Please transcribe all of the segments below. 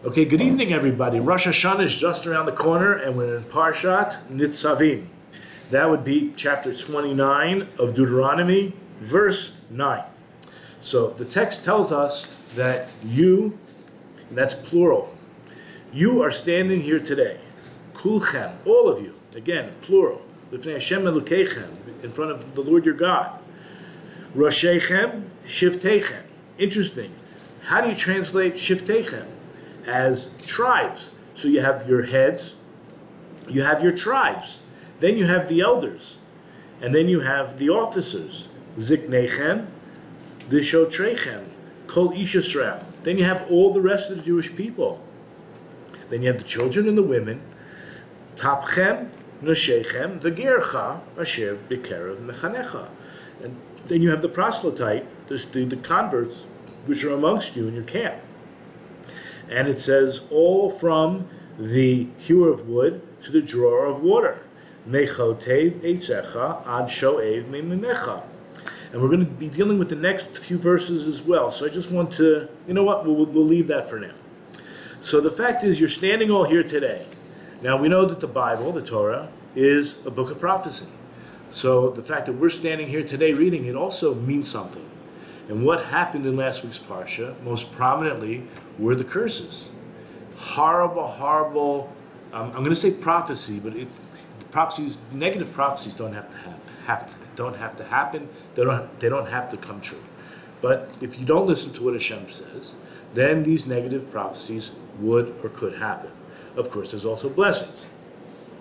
Okay, good evening, everybody. Rosh Hashanah is just around the corner, and we're in Parsha Nitzavim. That would be chapter 29 of Deuteronomy, verse 9. So the text tells us that you, and that's plural, you are standing here today. Kulchem, all of you, again, plural. Lifnei Hashem Elokeichem, in front of the Lord your God. Roshechem, Shiftechem. Interesting. How do you translate Shiftechem? As tribes. So you have your heads, you have your tribes, then you have the elders, and then you have the officers. Ziknechem, Vishotrechem, Kol Ish Yisrael. Then you have all the rest of the Jewish people. Then you have the children and the women. Tapchem, Nashechem, V'gercha, Asher B'kerev Mechanecha. And then you have the proselyte, the converts, which are amongst you in your camp. And it says, all from the hewer of wood to the drawer of water. Mechotev eitzecha ad shoev mimimecha. And we're going to be dealing with the next few verses as well. So I just want to, you know what, we'll leave that for now. So the fact is, you're standing all here today. Now we know that the Bible, the Torah, is a book of prophecy. So the fact that we're standing here today reading it also means something. And what happened in last week's Parsha, most prominently, were the curses. Horrible, horrible, I'm going to say prophecy, but prophecies, negative prophecies don't have to happen. They don't have to come true. But if you don't listen to what Hashem says, then these negative prophecies would or could happen. Of course, there's also blessings.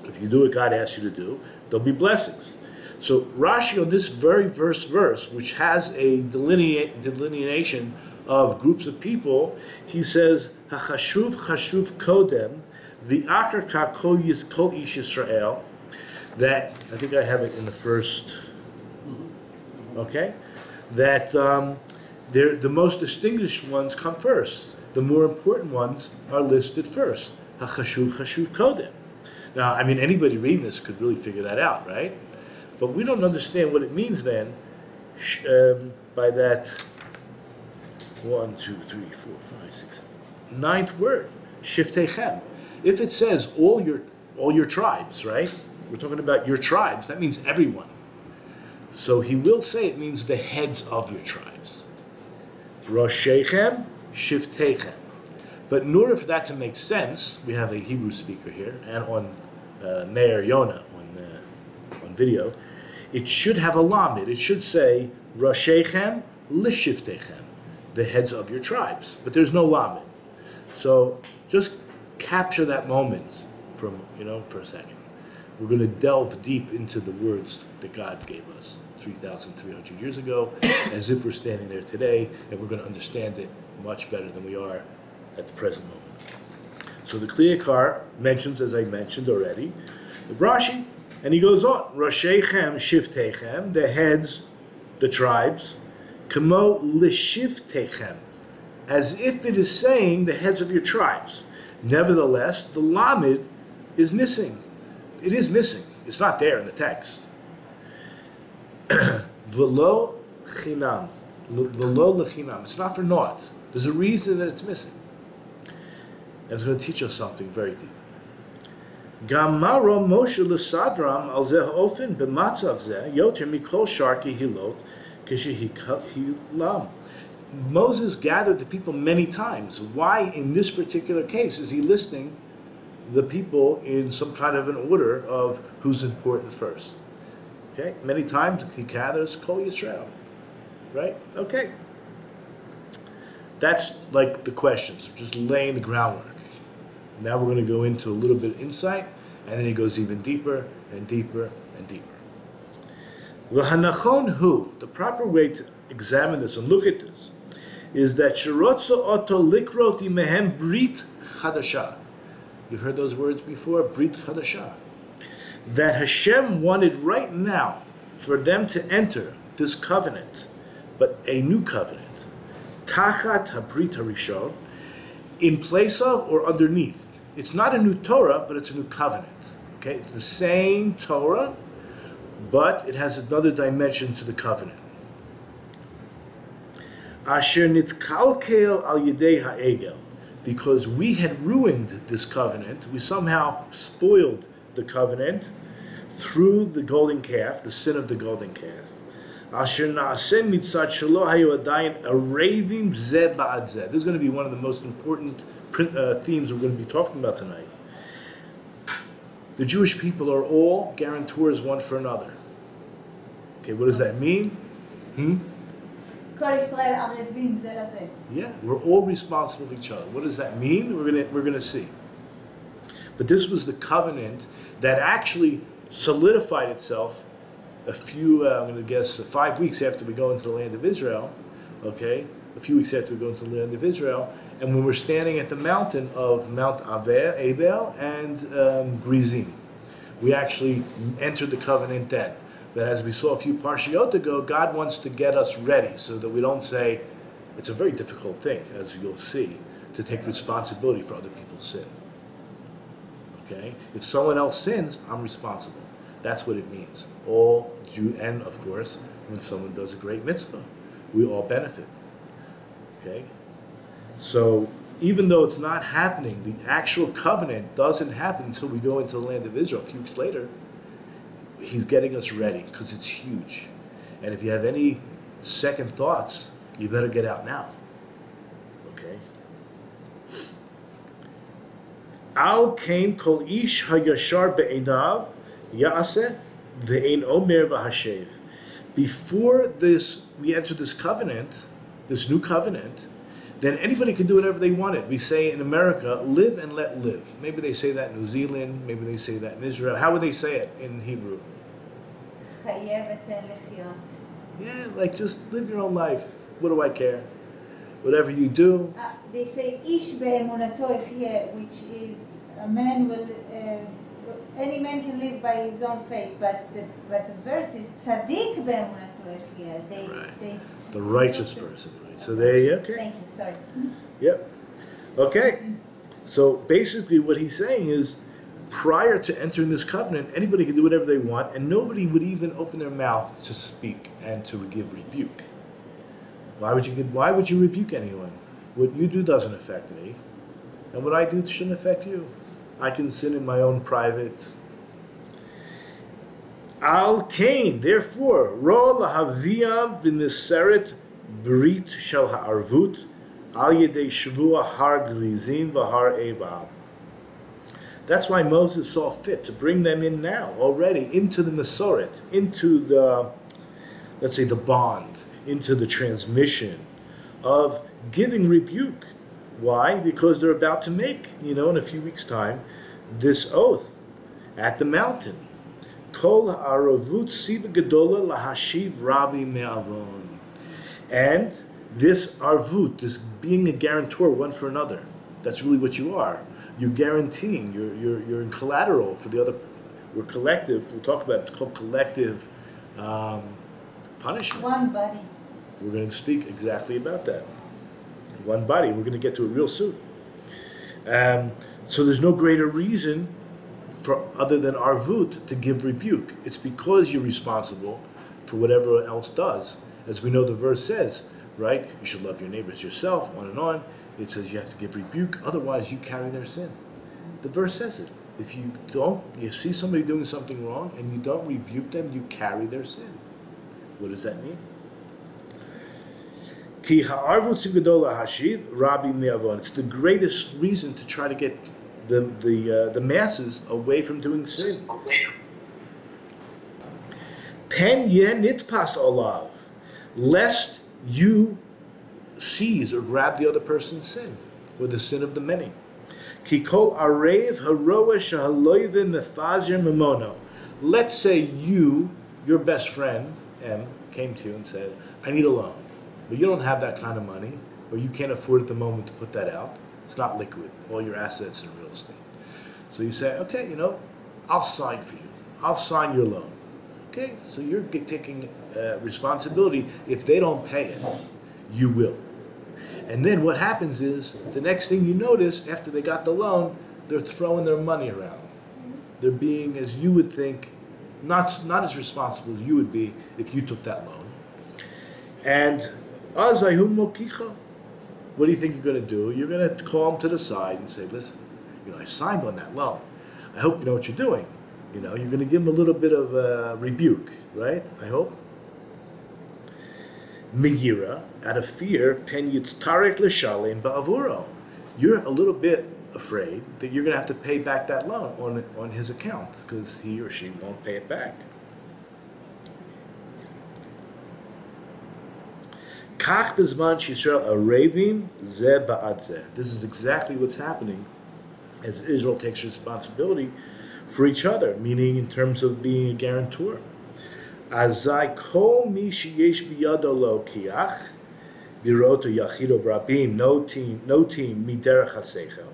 If you do what God asks you to do, there'll be blessings. So Rashi on this very verse, which has a delineation of groups of people, he says, "Hachashuv chashuv kodem, v'akar ka kol ish Yisrael." That, I think I have it in the first. Okay, that the most distinguished ones come first. The more important ones are listed first. Hachashuv chashuv kodem. Now, I mean, anybody reading this could really figure that out, right? But we don't understand what it means then by that 1, 2, 3, 4, 5, 6, 7, ninth word, Shiftechem. If it says all your tribes, right? We're talking about your tribes. That means everyone. So he will say it means the heads of your tribes. Roshechem, Shiftechem. But in order for that to make sense, we have a Hebrew speaker here, and on Meir Yonah on video, it should have a lamed. It should say Roshechem Lishiftechem, the heads of your tribes. But there's no lamed. So just capture that moment for a second. We're going to delve deep into the words that God gave us 3,300 years ago, as if we're standing there today, and we're going to understand it much better than we are at the present moment. So the Kliyakar mentions, as I mentioned already, the Rashi, and he goes on, Roshechem Shiftechem, the heads, the tribes, Kamo Lishiftechem, as if it is saying the heads of your tribes. Nevertheless, the lamed is missing. It is missing. It's not there in the text. V'lo chinam. V'lo lechinam. It's not for naught. There's a reason that it's missing. And it's going to teach us something very deep. Gamaro Moshe l'sadram al zeh ofen b'matzav zeh yoter mikol sharki hilot kishehilam. Moses gathered the people many times. Why in this particular case is he listing the people in some kind of an order of who's important first? Okay, many times he gathers Kol Yisrael, right? Okay, that's like the questions, just laying the groundwork. Now we're going to go into a little bit of insight, and then he goes even deeper and deeper and deeper. V'hanachon hu, the proper way to examine this and look at this, is that shirotzo oto likrot imehem brit chadasha. You've heard those words before, brit chadasha. That Hashem wanted right now for them to enter this covenant, but a new covenant. Tachat habrit harishon, in place of or underneath. It's not a new Torah, but it's a new covenant. Okay, it's the same Torah, but it has another dimension to the covenant. Asher nitkalkel al yedei ha'egel, because we had ruined this covenant. We somehow spoiled the covenant through the golden calf, the sin of the golden calf. Asher na'aseh mitzad shelo hayu adayin aravim zeh ba'ad zeh. This is going to be one of the most important themes we're going to be talking about tonight. The Jewish people are all guarantors one for another. Okay, what does that mean? Yeah, we're all responsible to each other. What does that mean? We're gonna see. But this was the covenant that actually solidified itself a few, I'm going to guess, 5 weeks after we go into the land of Israel. Okay, a few weeks after we go into the land of Israel, and when we're standing at the mountain of Mount Abel and Grizim, we actually entered the covenant then. That as we saw a few Parshiot ago, God wants to get us ready so that we don't say, it's a very difficult thing, as you'll see, to take responsibility for other people's sin. Okay? If someone else sins, I'm responsible. That's what it means. All Jew, and of course, when someone does a great mitzvah, we all benefit. Okay? So, even though it's not happening, the actual covenant doesn't happen until we go into the land of Israel a few weeks later. He's getting us ready because it's huge. And if you have any second thoughts, you better get out now. Okay? Al kain kol ish hayashar be'enav ya'aseh ve'ein omer v'hashev. Before this, we enter this covenant, this new covenant, then anybody can do whatever they wanted. We say in America, live and let live. Maybe they say that in New Zealand, maybe they say that in Israel. How would they say it in Hebrew? Yeah, like just live your own life. What do I care? Whatever you do. They say ish be'emunato yechyeh, which is a man will, any man can live by his own faith, but the verse is tzaddik be'emunato yechyeh. The righteous person, right? So they, okay. Thank you, sorry. Yep. Okay. So basically what he's saying is, prior to entering this covenant, anybody can do whatever they want, and nobody would even open their mouth to speak and to give rebuke. Why would you rebuke anyone? What you do doesn't affect me, and what I do shouldn't affect you. I can sin in my own private. Al kain, therefore, ro lahaviyam b'niseret brit shel ha'arvut al yedei shavua har grizim v'har evam. That's why Moses saw fit to bring them in now, already, into the Masoret, into the, let's say, the bond, into the transmission of giving rebuke. Why? Because they're about to make, in a few weeks' time, this oath at the mountain. Kol ha'aravut siba gedola lahashiv Rabbi me'avon. And this arvut, this being a guarantor one for another, that's really what you are. You're guaranteeing, you're in collateral for the other. We're collective, we'll talk about it, it's called collective punishment. One body. We're going to speak exactly about that. One body, we're going to get to it real soon. So there's no greater reason for other than arvut to give rebuke. It's because you're responsible for whatever else does. As we know the verse says, right? You should love your neighbors yourself, on and on. It says you have to give rebuke, otherwise you carry their sin. The verse says it. If you see somebody doing something wrong and you don't rebuke them, you carry their sin. What does that mean? Ki ha'arvut sigadola hashiv Rabbi me'avon. It's the greatest reason to try to get the masses away from doing sin. Pen yeh nitpas olav, lest you seize or grab the other person's sin, or the sin of the many. Ki kol arev haroa shahaloive mefazir memono. Let's say your best friend, M, came to you and said, I need a loan, but you don't have that kind of money, or you can't afford at the moment to put that out. It's not liquid, all your assets in real estate. So you say, okay, I'll sign for you. I'll sign your loan. Okay, so you're taking responsibility. If they don't pay it, you will. And then what happens is, the next thing you notice, after they got the loan, they're throwing their money around. They're being, as you would think, not as responsible as you would be if you took that loan. And azayu mokicha. what do you think you're going to do? You're going to call him to the side and say, listen, I signed on that loan. I hope you know what you're doing. You're going to give him a little bit of a rebuke, right? I hope. Megira, out of fear, pen yitztarek l'shalem ba'avuro. You're a little bit afraid that you're going to have to pay back that loan on his account because he or she won't pay it back. Kach bezman Yisrael arevim ze ba'ad ze. This is exactly what's happening as Israel takes responsibility for each other, meaning in terms of being a guarantor. Azai kol mi sheyesh biyado lo kiach biroto yachido brabim notim miderech haseichel.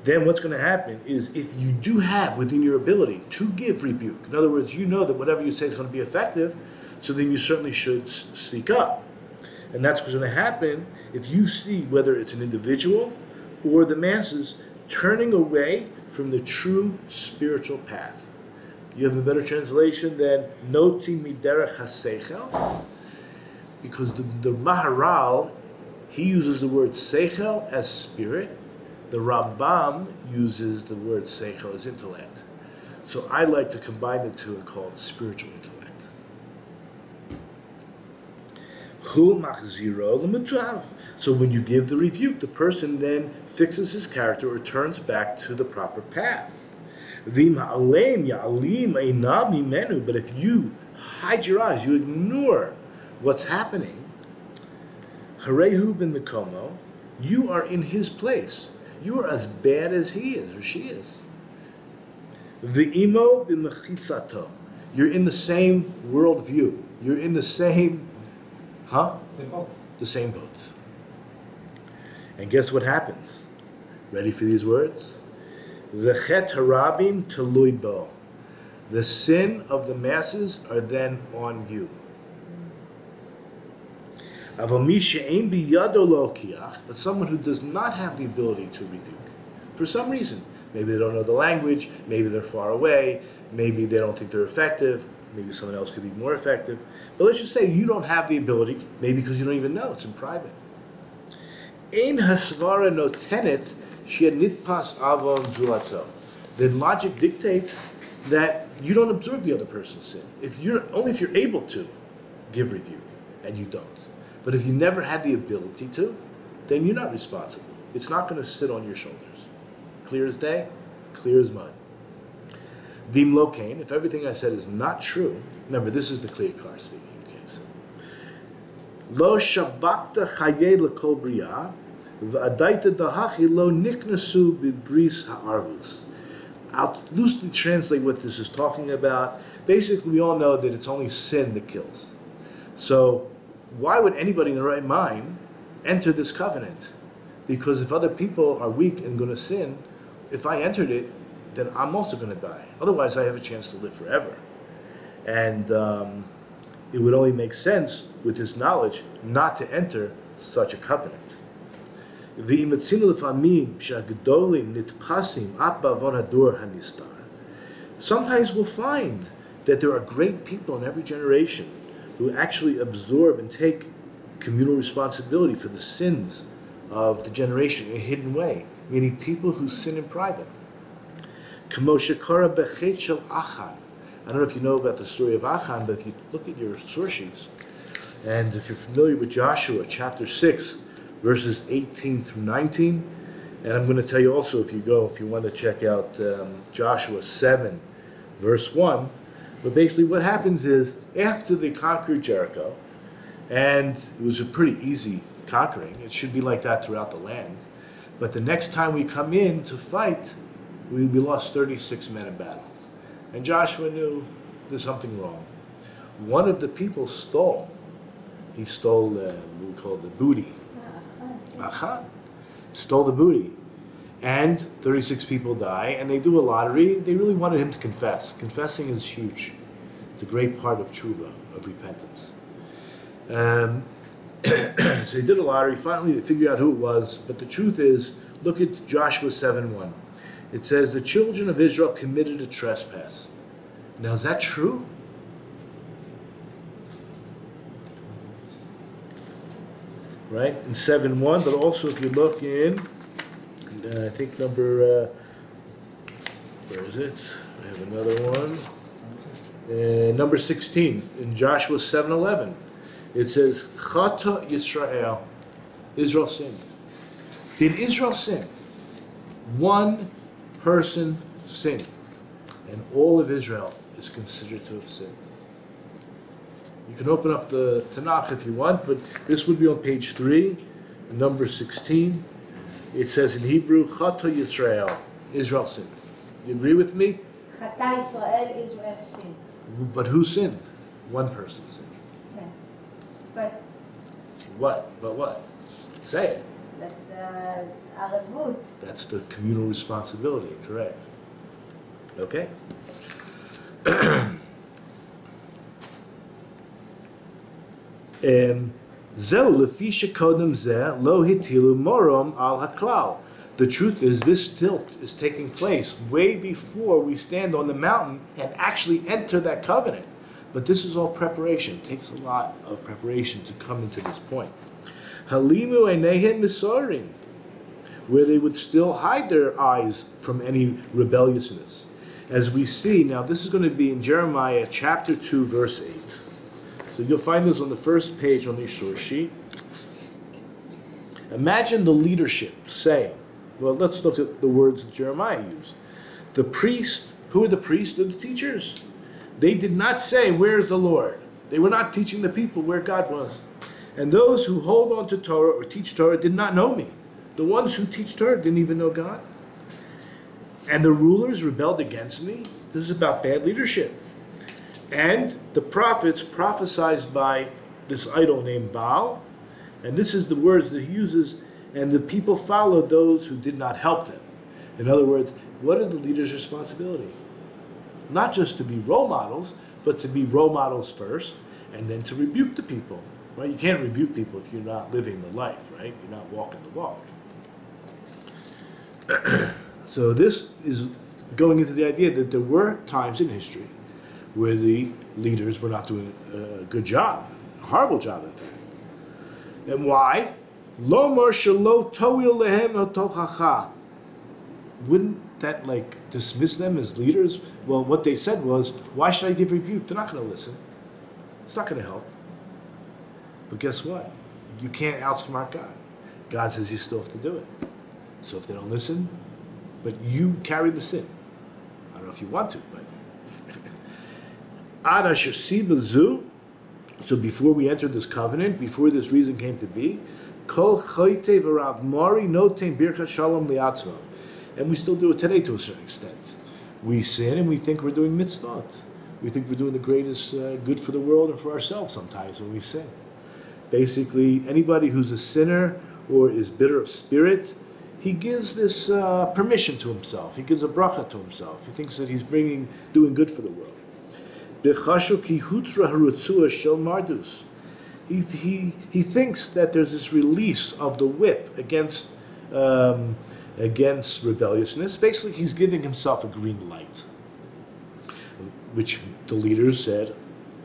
Then what's going to happen is if you do have within your ability to give rebuke, in other words, you know that whatever you say is going to be effective, so then you certainly should speak up. And that's what's going to happen if you see whether it's an individual or the masses turning away from the true spiritual path. You have a better translation than Noti Miderech HaSeichel, because the Maharal, he uses the word Seichel as spirit. The Rambam uses the word Seichel as intellect. So I like to combine the two and call it spiritual intellect. Hu machziro l'mutuav. So when you give the rebuke, the person then fixes his character or turns back to the proper path. V'im ha'alem ya'alim einav mimenu. But if you hide your eyes, you ignore what's happening, harehu ben mikomo, you are in his place. You are as bad as he is or she is. V'imo b'mechitzato. You're in the same worldview. You're in the same Same boat. The same boat. And guess what happens? Ready for these words? The chet harabim telui bo. The sin of the masses are then on you. Avomi she'ein biyado lo kiach, but someone who does not have the ability to rebuke, for some reason, maybe they don't know the language, maybe they're far away, maybe they don't think they're effective, maybe someone else could be more effective. But let's just say you don't have the ability, maybe because you don't even know, it's in private. Ein hasvara notenet she'nitpas avon zulatzo. Then logic dictates that you don't absorb the other person's sin. If you're able to give rebuke, and you don't. But if you never had the ability to, then you're not responsible. It's not going to sit on your shoulders. Clear as day, clear as mud. Dim lokain, if everything I said is not true, remember this is the Kliyah Kar speaking. Okay, so lo shabakta chaye lekol bria, v'adaita dahachi lo niknasu bibris ha'arvus. I'll loosely translate what this is talking about. Basically, we all know that it's only sin that kills. So why would anybody in the right mind enter this covenant? Because if other people are weak and going to sin, if I entered it, then I'm also going to die. Otherwise, I have a chance to live forever. And it would only make sense with this knowledge not to enter such a covenant. Sometimes we'll find that there are great people in every generation who actually absorb and take communal responsibility for the sins of the generation in a hidden way, meaning people who sin in private. I don't know if you know about the story of Achan, but if you look at your source sheets, and if you're familiar with Joshua, chapter 6, verses 18 through 19, and I'm going to tell you also, if you want to check out Joshua 7, verse 1, but basically what happens is, after they conquered Jericho, and it was a pretty easy conquering, it should be like that throughout the land, but the next time we come in to fight, we lost 36 men in battle. And Joshua knew there's something wrong. One of the people stole. He stole what we call the booty. Achan. Stole the booty. And 36 people die, and they do a lottery. They really wanted him to confess. Confessing is huge. It's a great part of tshuva, of repentance. So they did a lottery. Finally, they figured out who it was. But the truth is, look at Joshua 7:1. It says, the children of Israel committed a trespass. Now, is that true? right, in 7:1, but also if you look in, I think number, where is it? I have another one. Number 16, in Joshua 7:11, it says, Chata Yisrael, Israel sinned. Did Israel sin? One person sinned, and all of Israel is considered to have sinned. You can open up the Tanakh if you want, but this would be on page 3, number 16. It says in Hebrew, Chata Yisrael, Israel sinned. You agree with me? Chata Israel, Israel sinned. But who sinned? One person sinned. Yeah. But What? But what? Say it. that's the Arevut. That's the communal responsibility, correct. Okay. The truth is, this tilt is taking place way before we stand on the mountain and actually enter that covenant. But this is all preparation. It takes a lot of preparation to come into this point. Halimu einehem misorim, where they would still hide their eyes from any rebelliousness. As we see, now this is going to be in Jeremiah chapter 2, verse 8. So you'll find this on the first page on your source sheet. Imagine the leadership saying, well, let's look at the words that Jeremiah used. The priest, who are the priests? They're the teachers. They did not say, where is the Lord? They were not teaching the people where God was. And those who hold on to Torah or teach Torah did not know me. The ones who teach Torah didn't even know God. And the rulers rebelled against me. This is about bad leadership. And the prophets prophesied by this idol named Baal. And this is the words that he uses. And the people followed those who did not help them. In other words, what are the leaders' responsibility? Not just to be role models, but to be role models first, and then to rebuke the people. Right? You can't rebuke people if you're not living the life, right? You're not walking the walk. So this is going into the idea that there were times in history where the leaders were not doing a good job, a horrible job, in fact. And why? Wouldn't that dismiss them as leaders? Well, what they said was, why should I give rebuke? They're not going to listen. It's not going to help. But guess what? You can't outsmart God. God says you still have to do it. So if they don't listen, but you carry the sin. I don't know if you want to, but so before we entered this covenant, before this reason came to be, and we still do it today to a certain extent. We sin and we think we're doing mitzvot. We think we're doing the greatest good for the world and for ourselves sometimes when we sin. Basically, anybody who's a sinner or is bitter of spirit, he gives this permission to himself. He gives a bracha to himself. He thinks that he's doing good for the world. He thinks that there's this release of the whip against rebelliousness. Basically, he's giving himself a green light, which the leaders said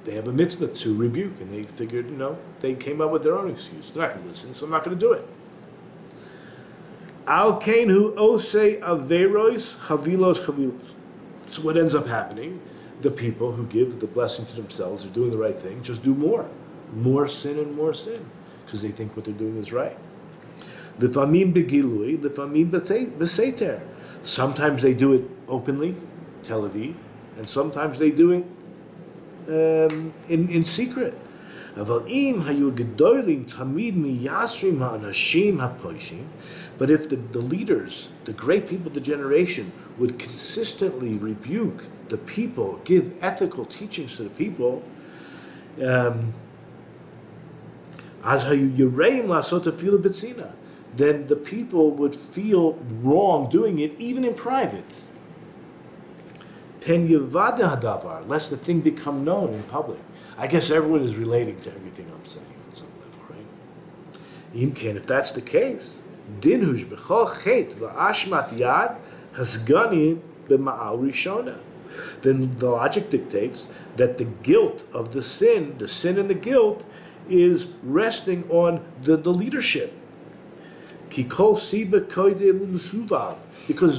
they have a mitzvah to rebuke, and they figured, they came up with their own excuse. They're not going to listen, so I'm not going to do it. Al kain hu osei averos chavilos chavilos. So what ends up happening? The people who give the blessing to themselves are doing the right thing, just do more sin and more sin, because they think what they're doing is right. L'famim begilui, l'famim beseter. Sometimes they do it openly, Tel Aviv, and sometimes they do it in secret. But if the leaders, the great people of the generation, would consistently rebuke the people, give ethical teachings to the people, then the people would feel wrong doing it, even in private. Lest the thing become known in public. I guess everyone is relating to everything I'm saying on some level, right? If that's the case, then the logic dictates that the guilt of the sin and the guilt, is resting on the leadership. Because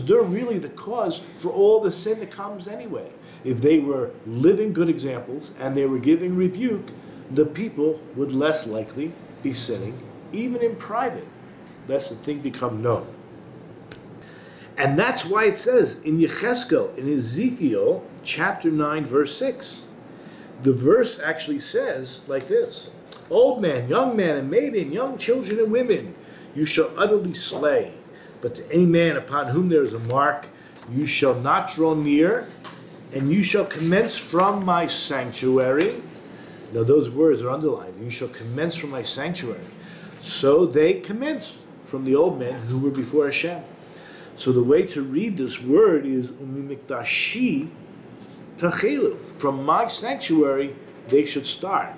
they're really the cause for all the sin that comes anyway. If they were living good examples and they were giving rebuke, the people would less likely be sinning, even in private, lest the thing become known. And that's why it says in Yecheskel, in Ezekiel, chapter 9, verse 6, the verse actually says like this: old man, young man, and maiden, young children and women, you shall utterly slay. But to any man upon whom there is a mark, you shall not draw near, and you shall commence from my sanctuary. Now those words are underlined. You shall commence from my sanctuary. So they commenced from the old men who were before Hashem. So the way to read this word is umimikdashi tachelu. From my sanctuary they should start.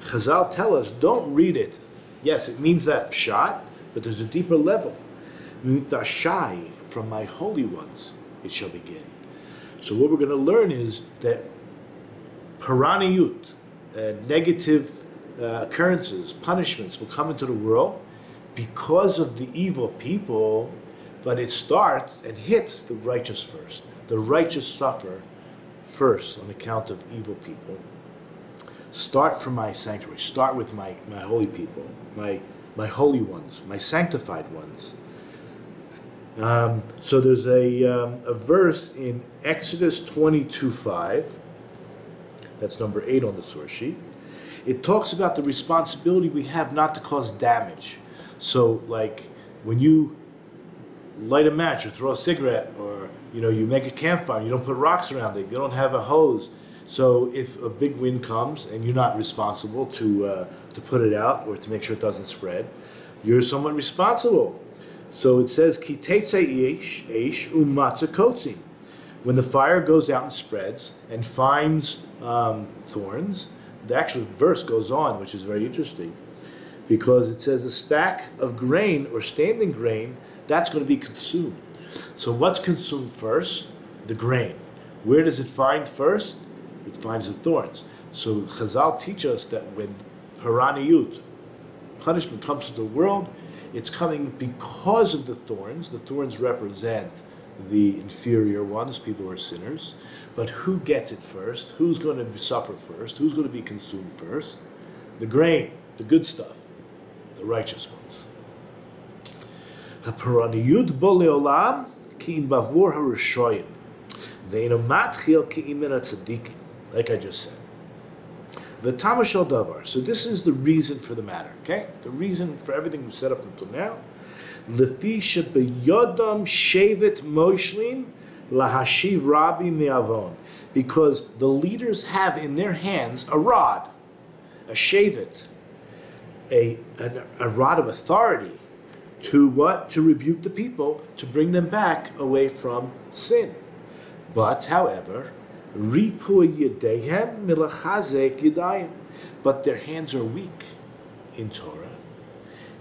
Chazal tell us, don't read it. Yes, it means that pshat, but there's a deeper level. Mikdashai, from my holy ones it shall begin. So what we're going to learn is that paraniyut, negative occurrences, punishments will come into the world because of the evil people, but it starts and hits the righteous first. The righteous suffer first on account of evil people. Start from my sanctuary. Start with my holy people, my holy ones, my sanctified ones. So there's a verse in Exodus 22:5. That's number 8 on the source sheet. It talks about the responsibility we have not to cause damage. So, like when you light a match or throw a cigarette, or you make a campfire, you don't put rocks around it, you don't have a hose. So if a big wind comes and you're not responsible to put it out or to make sure it doesn't spread, you're somewhat responsible. So it says, Ki tetzei eish u'matzah kotzim. When the fire goes out and spreads and finds thorns, the actual verse goes on, which is very interesting, because it says a stack of grain or standing grain, that's going to be consumed. So what's consumed first? The grain. Where does it find first? It finds the thorns. So Chazal teach us that when paraniyut, punishment, comes to the world, it's coming because of the thorns. The thorns represent the inferior ones, people who are sinners. But who gets it first? Who's going to suffer first? Who's going to be consumed first? The grain, the good stuff, the righteous ones. Haparaniyut bo leolam ki im bavur harushoyim ve'ino matchil ki im min hatzadikim. Like I just said. The tamashal davar. So this is the reason for the matter. Okay, the reason for everything we've set up until now. Lefi shebeyodam shevet moshlim lahashiv rabbi me'avon. Because the leaders have in their hands a rod, a shevet, a rod of authority to what? To rebuke the people, to bring them back away from sin. But, however, ripu yedehem milachazek yedayim. But their hands are weak in Torah,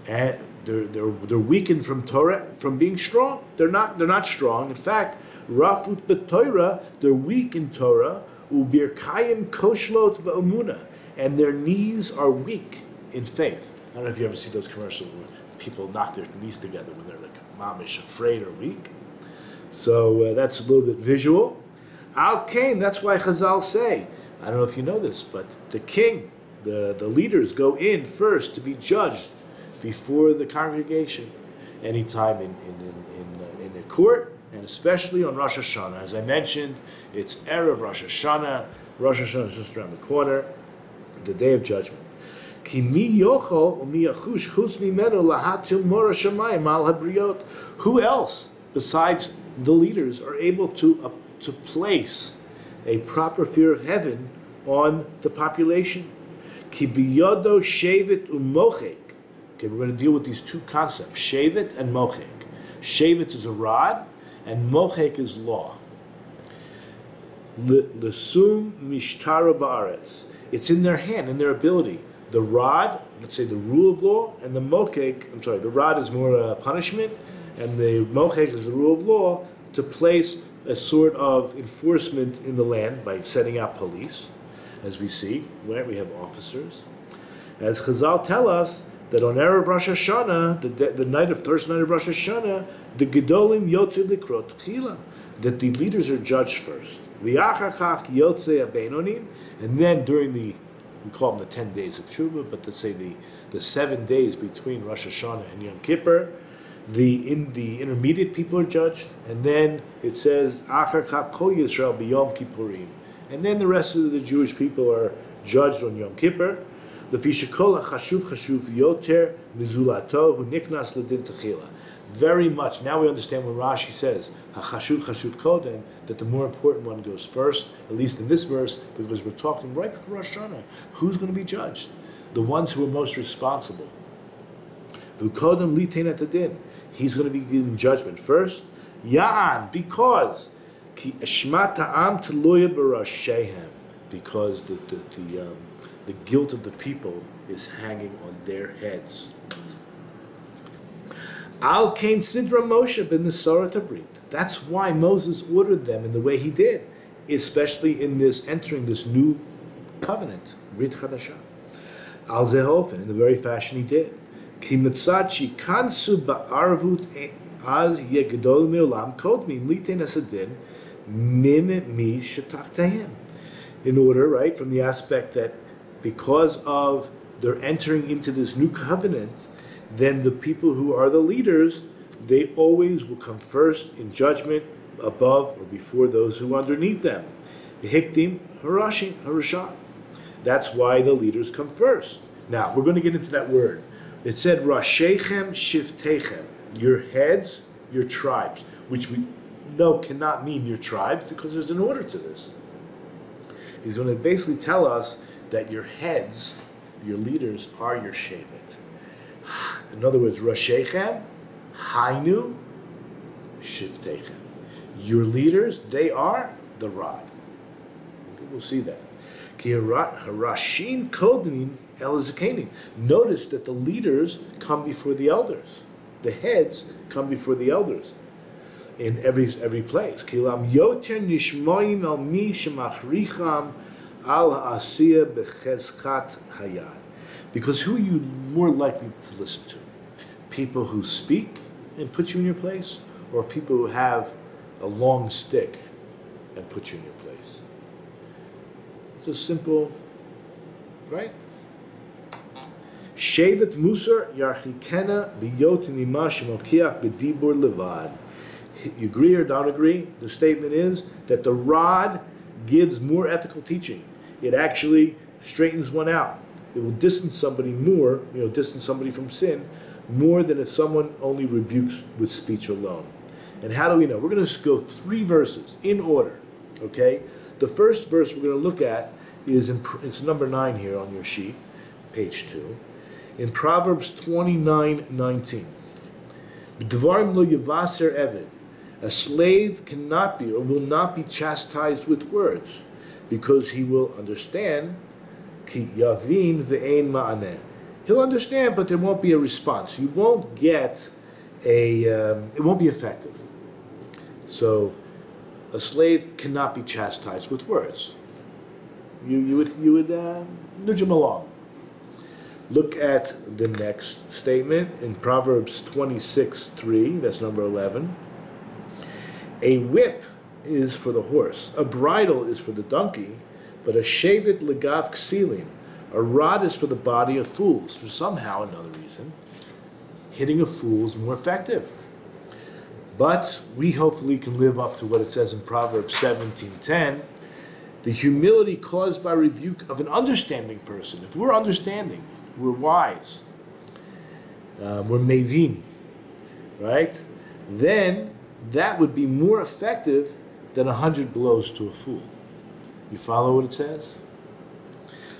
and they're weakened from Torah, from being strong. They're not strong. In fact, rafut b'Torah, they're weak in Torah. Ubirkayim koshlot ba'amuna, and their knees are weak in faith. I don't know if you ever see those commercials where people knock their knees together when they're like mamish, afraid or weak. So that's a little bit visual. Al Kain, that's why Chazal say, I don't know if you know this, but the king, the leaders go in first to be judged before the congregation, anytime in the court, and especially on Rosh Hashanah. As I mentioned, it's Erev Rosh Hashanah. Rosh Hashanah is just around the corner, the day of judgment. Ki mi yochol u'mi yachush chutz mimenu lahatil mora shamayim al habriot. Who else besides the leaders are able to place a proper fear of heaven on the population? Ki biyodo shevet u'mochek. Okay, we're going to deal with these two concepts, shevet and mochek. Shevet is a rod, and mochek is law. L'sum mishtara ba'aretz. It's in their hand, in their ability. The rod, let's say the rule of law, and the mochek, the rod is more punishment, and the mochek is the rule of law, to place a sort of enforcement in the land by setting out police, as we see, right? We have officers. As Chazal tell us that on Erev Rosh Hashanah, the first night of Rosh Hashanah, the Gedolim Yotze Likrot Tchila, that the leaders are judged first. V'achachach Yotze Abenonim, and then during we call them the 10 days of Tshuva, but let's say the 7 days between Rosh Hashanah and Yom Kippur, the intermediate people are judged, and then it says Achachach Kol Yisrael B'Yom Kippurim, and then the rest of the Jewish people are judged on Yom Kippur. Very much. Now we understand when Rashi says that the more important one goes first, at least in this verse, because we're talking right before Rosh Hashanah. Who's going to be judged? The ones who are most responsible. He's going to be giving judgment first. Because the guilt of the people is hanging on their heads. Al Kain Sidra Moshe ben Nisara Tabrit. That's why Moses ordered them in the way he did, especially in entering this new covenant, Brit Chadasha. Al Zehofen, in the very fashion he did. Ki mitzachi kansu ba'arvut az yegedol me'olam kodmim litein asadin min mi shetachtahem. In order, right, from the aspect that because of their entering into this new covenant, then the people who are the leaders, they always will come first in judgment above or before those who are underneath them. Hikdim harashim harashah. That's why the leaders come first. Now, we're going to get into that word. It said, Rashechem Shiftechem, your heads, your tribes, which we know cannot mean your tribes because there's an order to this. He's going to basically tell us that your heads, your leaders, are your shevet. In other words, Rashechem, Hainu, Shiftechem. Your leaders, they are the rod. Okay, we'll see that. Ki harashim kodmin el zakenim. Notice that the leaders come before the elders. The heads come before the elders in every place. Ki lam yoter nishmoim el mi shemachricham al ha'asiyah bechezchat hayad. Because who are you more likely to listen to? People who speak and put you in your place, or people who have a long stick and put you in your place? It's a simple, right? Shevet Musar Yarchikena Biyot Nima Shemokiach B'Dibur Levad. You agree or don't agree? The statement is that the rod gives more ethical teaching. It actually straightens one out. It will distance somebody more, distance somebody from sin, more than if someone only rebukes with speech alone. And how do we know? We're going to go 3 verses in order, okay? The first verse we're going to look at is it's number 9 here on your sheet, page 2, in Proverbs 29:19. B'dvarim lo yavaser eved. A slave cannot be or will not be chastised with words, because he will understand. Ki yavin ve'ein ma'aneh. He'll understand, but there won't be a response. You won't get it won't be effective. So, a slave cannot be chastised with words. You would nudge him along. Look at the next statement in Proverbs 26:3. That's number 11. A whip is for the horse, a bridle is for the donkey, but a shevet legav ksilim, a rod is for the body of fools. For somehow another reason, hitting a fool is more effective. But we hopefully can live up to what it says in Proverbs 17:10, the humility caused by rebuke of an understanding person. If we're understanding, we're wise, we're mevin, right? Then that would be more effective than 100 blows to a fool. You follow what it says?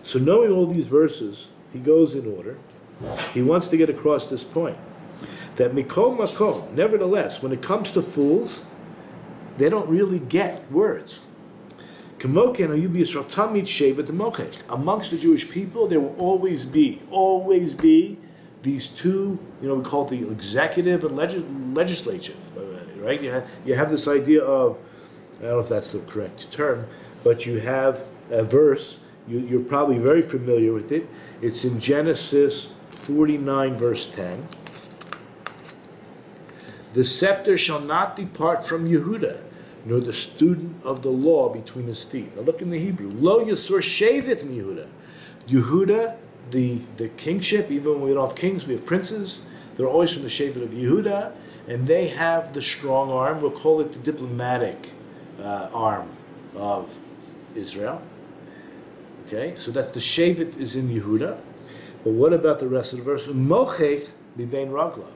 So knowing all these verses, he goes in order. He wants to get across this point, that mikol makom, nevertheless, when it comes to fools, they don't really get words. Amongst the Jewish people, there will always be these two, we call it the executive and legislative, right? You have this idea of, I don't know if that's the correct term, but you have a verse You're probably very familiar with it. It's in Genesis 49, verse 10. The scepter shall not depart from Yehuda, nor the student of the law between his feet. Now look in the Hebrew. Lo Yisur Shevet mi Yehuda. Yehuda, the kingship, even when we don't have kings, we have princes. They're always from the Shevet of Yehuda, and they have the strong arm. We'll call it the diplomatic arm of Israel. Okay, so that's the Shevet is in Yehuda. But what about the rest of the verse? Mochek bibein raglav.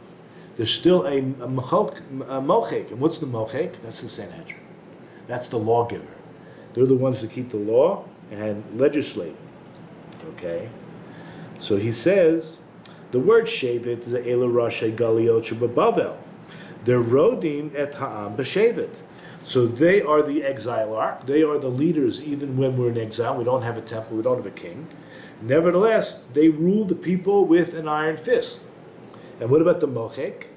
There's still a mochek. And what's the mochek? That's the Sanhedrin. That's the lawgiver. They're the ones that keep the law and legislate. Okay? So he says, the word shevet is the Ela Rashi Galiot Shebabavel. They're rodim et ha'am b'shevet. So they are the exile ark. They are the leaders even when we're in exile. We don't have a temple. We don't have a king. Nevertheless, they rule the people with an iron fist. And what about the Mochek?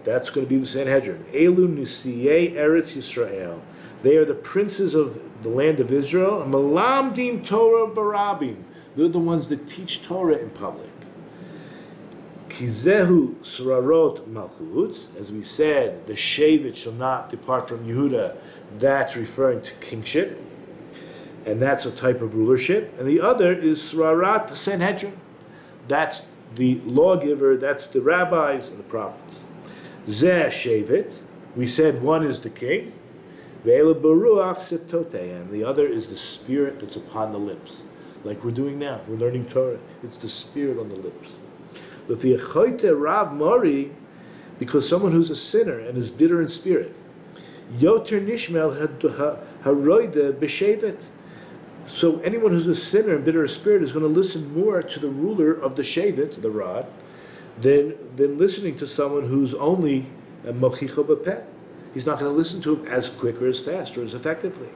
That's going to be the Sanhedrin. Elu Nisiyei Eretz Yisrael. They are the princes of the land of Israel. Malamdim Torah Barabim. They're the ones that teach Torah in public. Kizehu Srarot Malchut. As we said, the Shevet shall not depart from Yehuda. That's referring to kingship. And that's a type of rulership. And the other is Srarat Sanhedrin. That's the lawgiver, that's the rabbis and the prophets. Zeh Shevet, we said one is the king. Ve'ela Baruach Setoteim, the other is the spirit that's upon the lips. Like we're doing now, we're learning Torah. It's the spirit on the lips. L'fi'achoyte Rav Mori, because someone who's a sinner and is bitter in spirit. Yoter Nishmel Haroide B'Shevet. So anyone who's a sinner and bitter of spirit is going to listen more to the ruler of the Shevet, the rod, than listening to someone who's only a mochicha b'peh. He's not going to listen to him as quick or as fast or as effectively.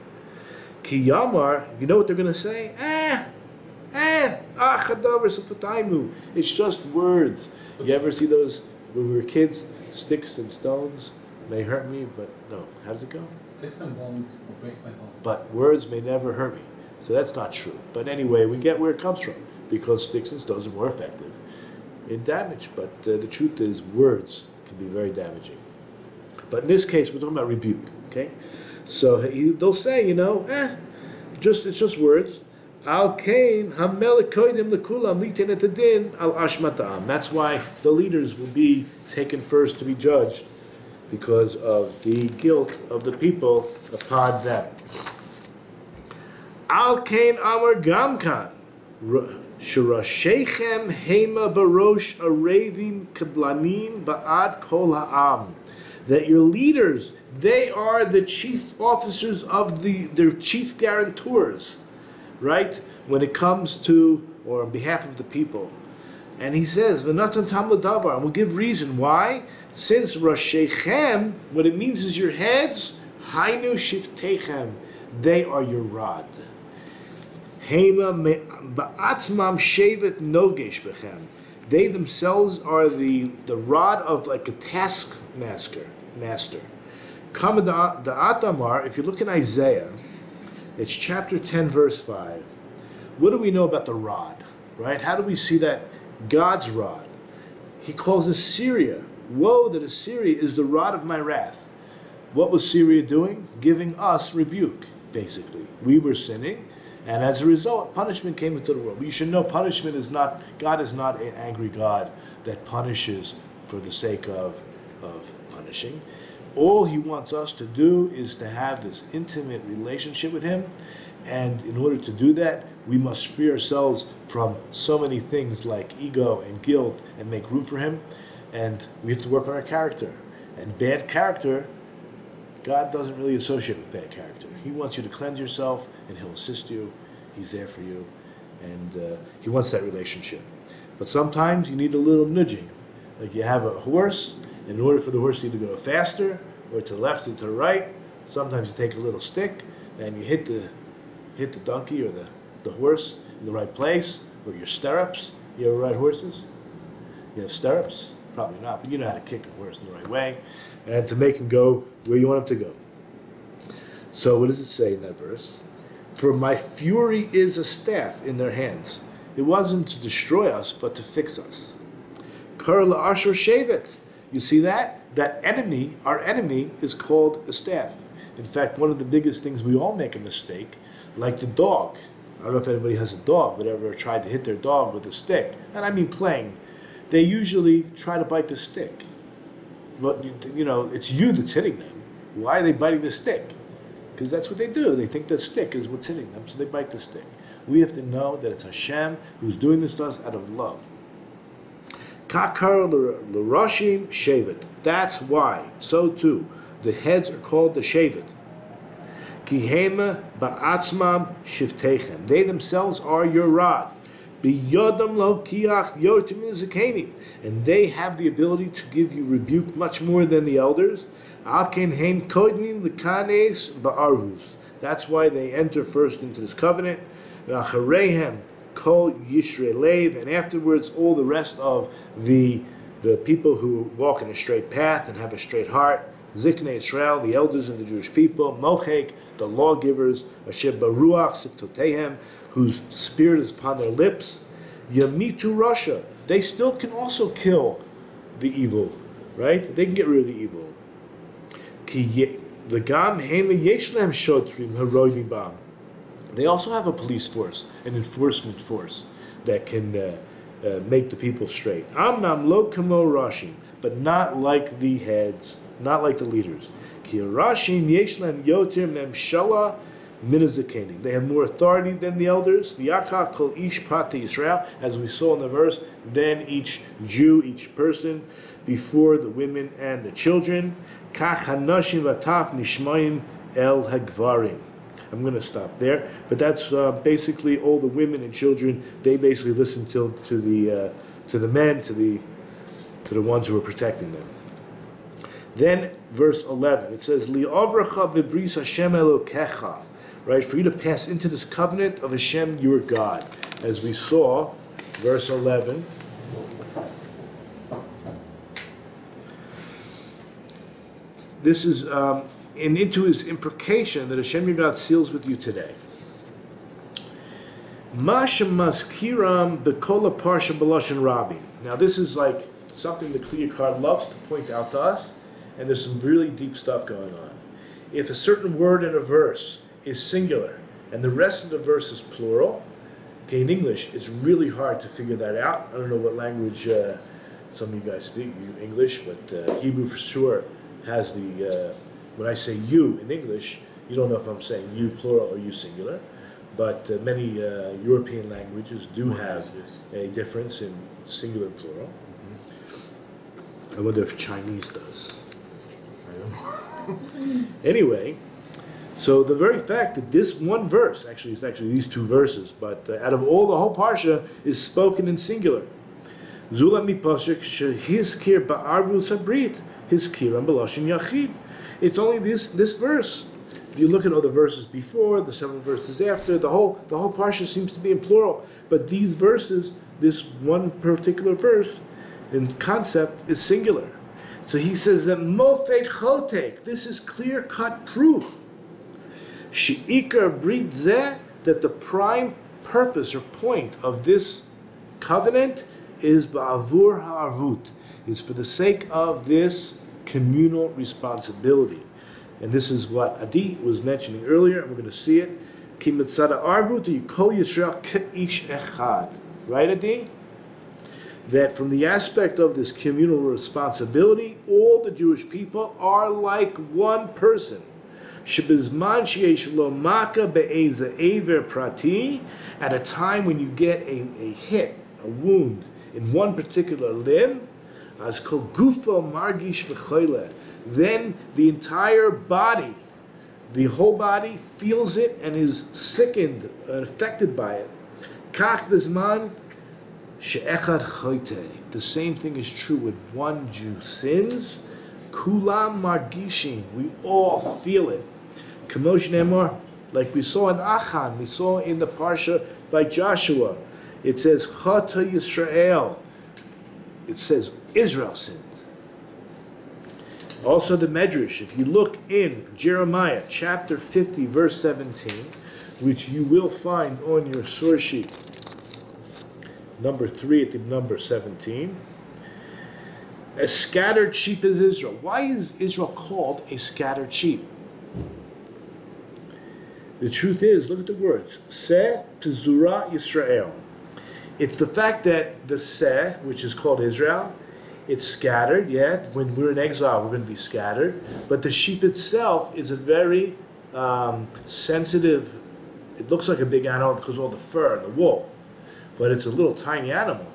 Ki yamar, you know what they're going to say? It's just words. You ever see those when we were kids? Sticks and stones may hurt me, but no. How does it go? Sticks and bones will break my bones. But words may never hurt me. So that's not true. But anyway, we get where it comes from, because sticks and stones are more effective in damage. But the truth is, words can be very damaging. But in this case, we're talking about rebuke, okay? So they'll say, it's just words. Al kain hamelech koidim lekulam litin et adin al ashmatam. That's why the leaders will be taken first to be judged, because of the guilt of the people upon them. Al kain amar gamkan shurashechem hema barosh arevim kablanim ba'ad kol ha'am. That your leaders, they are the chief officers of their chief guarantors, right? When it comes to, or on behalf of the people. And he says, v'natan tam l'davar, and we'll give reason why. Since rashechem, what it means is your heads, hainu shiftechem, they are your rod. Hema ba'atzmam shevet nogesh bechem. They themselves are the rod of like a taskmaster. Kama da'at amar, if you look in Isaiah, it's chapter 10, verse 5. What do we know about the rod, right? How do we see that God's rod? He calls Assyria, woe that Assyria is the rod of my wrath. What was Syria doing? Giving us rebuke, basically. We were sinning, and as a result, punishment came into the world. But you should know, punishment is not, God is not an angry God that punishes for the sake of punishing. All he wants us to do is to have this intimate relationship with him, and in order to do that, we must free ourselves from so many things like ego and guilt and make room for him, and we have to work on our character. And bad character, God doesn't really associate with bad character. He wants you to cleanse yourself, and he'll assist you. He's there for you, and he wants that relationship. But sometimes you need a little nudging. Like you have a horse, in order for the horse to either go faster or to the left or to the right, sometimes you take a little stick and you hit the donkey or the horse in the right place with your stirrups. You ever ride horses? You have stirrups? Probably not, but you know how to kick a horse in the right way and to make him go where you want him to go. So what does it say in that verse? For my fury is a staff in their hands. It wasn't to destroy us, but to fix us. Kar la'ashur shevet. You see that? That enemy, our enemy, is called a staff. In fact, one of the biggest things we all make a mistake, like the dog. I don't know if anybody has a dog, but ever tried to hit their dog with a stick. And I mean playing. They usually try to bite the stick. But, you know, it's you that's hitting them. Why are they biting the stick? Because that's what they do. They think the stick is what's hitting them, so they bite the stick. We have to know that it's Hashem who's doing this to us out of love. Kakar l'rashim shevet. That's why. So too, the heads are called the shevet. Kihema ba'atzmam shiftechem. They themselves are your rod. Biyodam lo kiach yotim zakenim. And they have the ability to give you rebuke much more than the elders. Alken heim kodnim l'kanes ba'arvus. That's why they enter first into this covenant. V'achareihem kol yisraelev. And afterwards, all the rest of the people who walk in a straight path and have a straight heart. Ziknei Israel, the elders of the Jewish people. Mochek, the lawgivers. Asher baruach siftotehem, whose spirit is upon their lips. Yamitu Russia. They still can also kill the evil, right? They can get rid of the evil. They also have a police force, an enforcement force that can make the people straight. Amnam lo kamo rashim, but not like the heads, not like the leaders. Ki rashim yeshlem yoter memshala minazakeni. They have more authority than the elders. V'yakach kol ish pati Israel, as we saw in the verse, than each Jew, each person, before the women and the children. Kach hanashim v'taf nishmayim el hagvarim. I'm going to stop there, but that's basically all the women and children. They basically listen to the men, to the ones who are protecting them. Then verse 11, it says, "Li'avracha b'bris Hashem Elokecha," right? For you to pass into this covenant of Hashem, your God, as we saw, verse 11. This is and into his imprecation that Hashem your God seals with you today. Masha maskiram bekola parsha b'lashon rabbi. Now this is like something the Kli Yakar loves to point out to us, and there's some really deep stuff going on. If a certain word in a verse is singular and the rest of the verse is plural, okay, in English it's really hard to figure that out. I don't know what language some of you guys speak, English, but Hebrew for sure has the when I say you in English, you don't know if I'm saying you plural or you singular, but many European languages do have a difference in singular and plural. I wonder if Chinese does. I don't know. Anyway, so the very fact that this one verse, actually it's actually these two verses, but out of all the whole Parsha is spoken in singular. Zula mi pasuk shehizkir ba'arvus habrit, hizkiram b'lashon yachid. It's only this verse. If you look at all the verses before, the several verses after, the whole Parsha seems to be in plural. But these verses, this one particular verse, in concept, is singular. So he says that mofet chotek, this is clear-cut proof. She'ikar brit zeh, that the prime purpose or point of this covenant is ba'avur ha'arvut, is for the sake of this communal responsibility. And this is what Adi was mentioning earlier, and we're going to see it. Ki mitzada arvut yikol Yisrael ke'ish echad. Right, Adi? That from the aspect of this communal responsibility, all the Jewish people are like one person. Shebizman sheyesh lo maka be'eza ever prati, at a time when you get a hit, a wound in one particular limb, as kol gufo margish v'choyle, then the entire body, the whole body feels it and is sickened and affected by it. Kach bizman she'echad choyte. The same thing is true when one Jew sins. Kulam margishin. We all feel it. Kamosh Nemar, like we saw in Achan, we saw in the Parsha by Joshua. It says Chata Yisrael. It says Israel sinned. Also the Medrash, if you look in Jeremiah chapter 50 verse 17, which you will find on your source sheet, number 3 at the number 17. A scattered sheep is Israel. Why is Israel called a scattered sheep? The truth is, look at the words, Se Pizura Yisrael. It's the fact that the Se, which is called Israel, it's scattered, yeah. When we're in exile, we're going to be scattered. But the sheep itself is a very sensitive, it looks like a big animal because of all the fur and the wool. But it's a little tiny animal.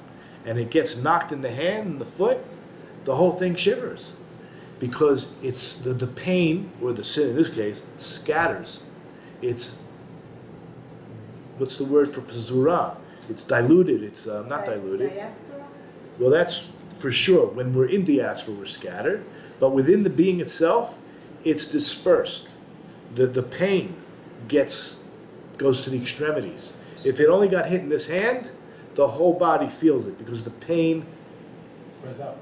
And it gets knocked in the hand and the foot, the whole thing shivers. Because it's the pain, or the sin in this case, scatters. It's, what's the word for pizura? It's diluted, it's not diluted. Diaspora? Well, that's for sure. When we're in diaspora, we're scattered. But within the being itself, it's dispersed. The pain goes to the extremities. If it only got hit in this hand, the whole body feels it because the pain Spreads out.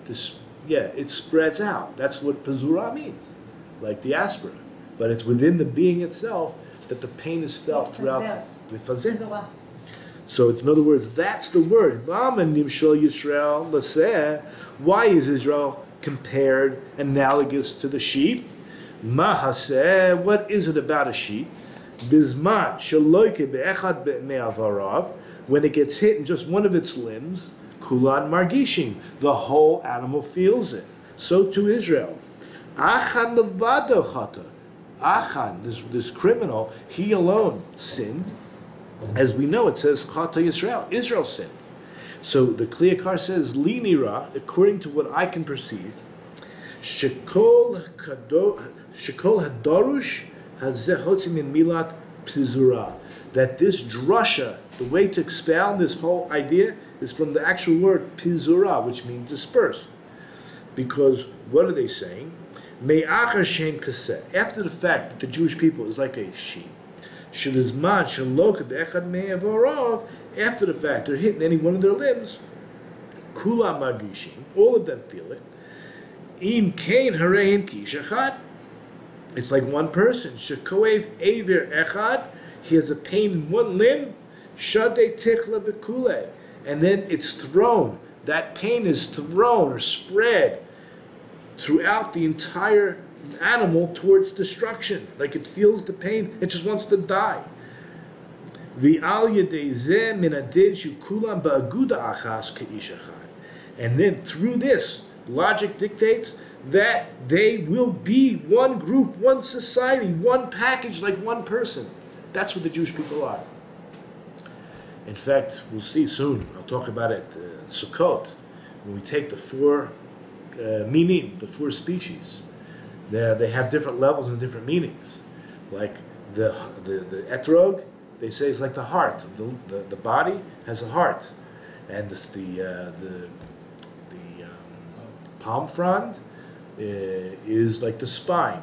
it spreads out. That's what pizura means, like diaspora. But it's within the being itself that the pain is felt throughout. Pizura. So it's, in other words, that's the word. Why is Israel compared, analogous to the sheep? What is it about a sheep? When it gets hit in just one of its limbs, kulan margishim, the whole animal feels it. So too Israel. Achan levado chata. Achan, this criminal, he alone sinned. As we know, it says chata Yisrael. Israel sinned. So the Kliyakar says, li nira, according to what I can perceive, shekol hadarush hazeh min milat pizura. That this drasha, the way to expound this whole idea, is from the actual word pizura, which means dispersed. Because what are they saying? Me'achar shem kaseh. After the fact that the Jewish people is like a sheep, shelizman shalok be'echad me'avarav. After the fact they're hitting any one of their limbs, kula magishim, all of them feel it. Im kain harein kish echad. It's like one person. Shekoev aver echad. He has a pain in one limb. Shadei tichla bekule. And then it's thrown. That pain is thrown or spread throughout the entire animal towards destruction. Like it feels the pain. It just wants to die. And then through this, logic dictates that they will be one group, one society, one package, like one person. That's what the Jewish people are. In fact, we'll see soon, I'll talk about it, Sukkot, when we take the four minim, the four species, they have different levels and different meanings. Like the etrog, they say it's like the heart. The body has a heart. And the palm frond is like the spine.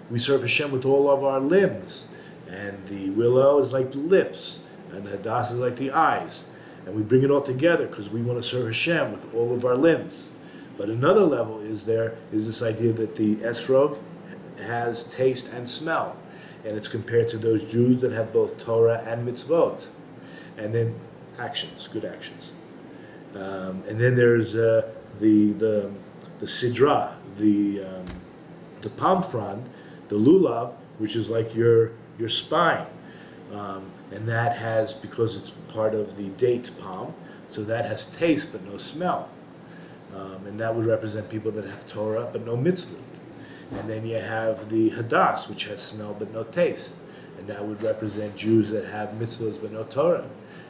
We serve Hashem with all of our limbs. And the willow is like the lips. And the hadass is like the eyes. And we bring it all together because we want to serve Hashem with all of our limbs. But another level is this idea that the esrog has taste and smell. And it's compared to those Jews that have both Torah and mitzvot. And then actions, good actions. And then there's the sidra, the palm frond, the lulav, which is like your spine. And that has, because it's part of the date palm, so that has taste but no smell. And that would represent people that have Torah but no mitzvah. And then you have the hadass, which has smell but no taste. And that would represent Jews that have mitzvahs but no Torah.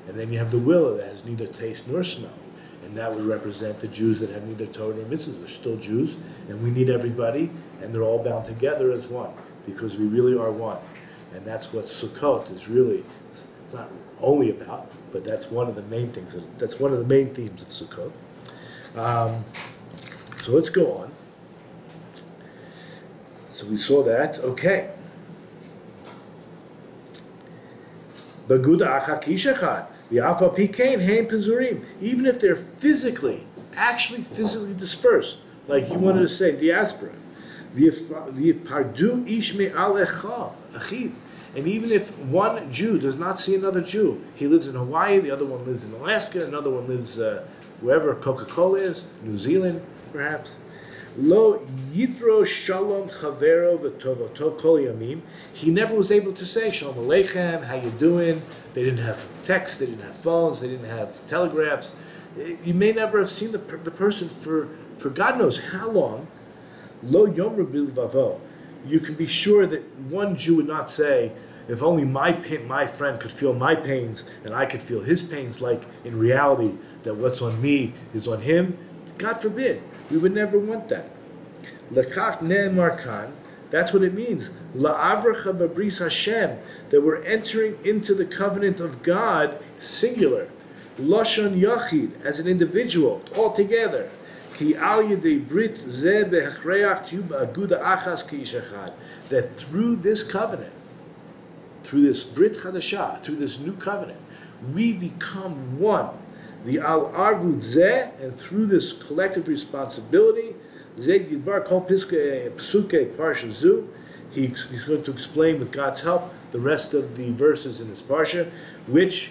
And then you have the willow that has neither taste nor smell. And that would represent the Jews that have neither Torah nor mitzvahs. They're still Jews, and we need everybody, and they're all bound together as one, because we really are one. And that's what Sukkot is really, it's not only about, but that's one of the main things, that's one of the main themes of Sukkot. So let's go on. So we saw that, okay. Even if they're actually physically dispersed, like you wanted to say, diaspora. And even if one Jew does not see another Jew, he lives in Hawaii, the other one lives in Alaska, another one lives wherever Coca-Cola is, New Zealand, perhaps. Lo yitro shalom chavero v'tovoto kol yamim. He never was able to say shalom aleichem, how you doing? They didn't have text, they didn't have phones, they didn't have telegraphs. You may never have seen the person for God knows how long. Lo yomru bilvavo. You can be sure that one Jew would not say, if only my friend could feel my pains and I could feel his pains, like in reality that what's on me is on him. God forbid. We would never want that. Lekach ne'emar kan, that's what it means. La'avracha b'bris Hashem, that we're entering into the covenant of God, singular. Lashon yachid, as an individual, all together. Ki al yedei brit zeh behechreach tiyu ba'aguda achas ki'ish echad, that through this covenant, through this brit chadashah, through this new covenant, we become one. The al arvut zeh, and through this collective responsibility, zeh yidbar kol psuke parsha zu, he's going to explain with God's help the rest of the verses in this parsha, which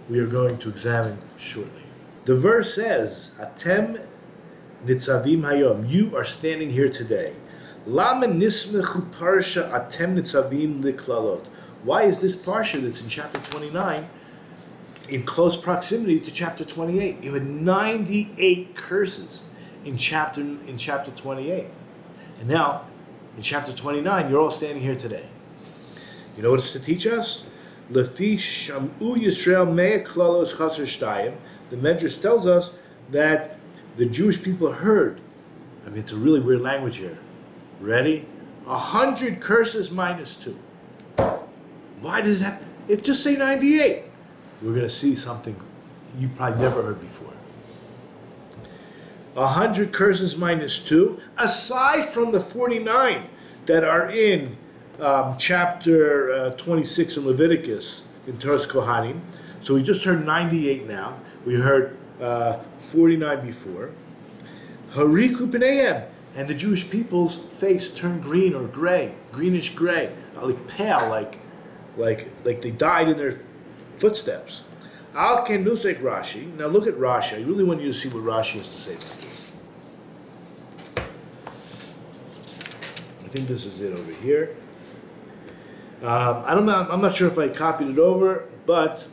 we are going to examine shortly. The verse says, Atem Nitzavim hayom, you are standing here today. Lama nismechu parsha Atem Nitzavim liklalot. Why is this parsha that's in chapter 29 in close proximity to chapter 28? You had 98 curses in chapter 28. And now, in chapter 29, you're all standing here today. You know what it's to teach us? Lefi shamu Yisrael mea klalos chaser shtayim. The Medrash tells us that the Jewish people heard, I mean, it's a really weird language here. Ready? 100 curses minus 2. Why does that? It just say 98. We're going to see something you probably never heard before. 100 curses minus 2, aside from the 49 that are in chapter 26 in Leviticus in Torah's Kohanim. So we just heard 98 now. We heard 49 before. Hariku pneihem, and the Jewish people's face turned green or gray, greenish gray, like pale, like they died in their footsteps. Al ken nusek Rashi. Now look at Rashi. I really want you to see what Rashi has to say about this. I think this is it over here. I'm not sure if I copied it over, but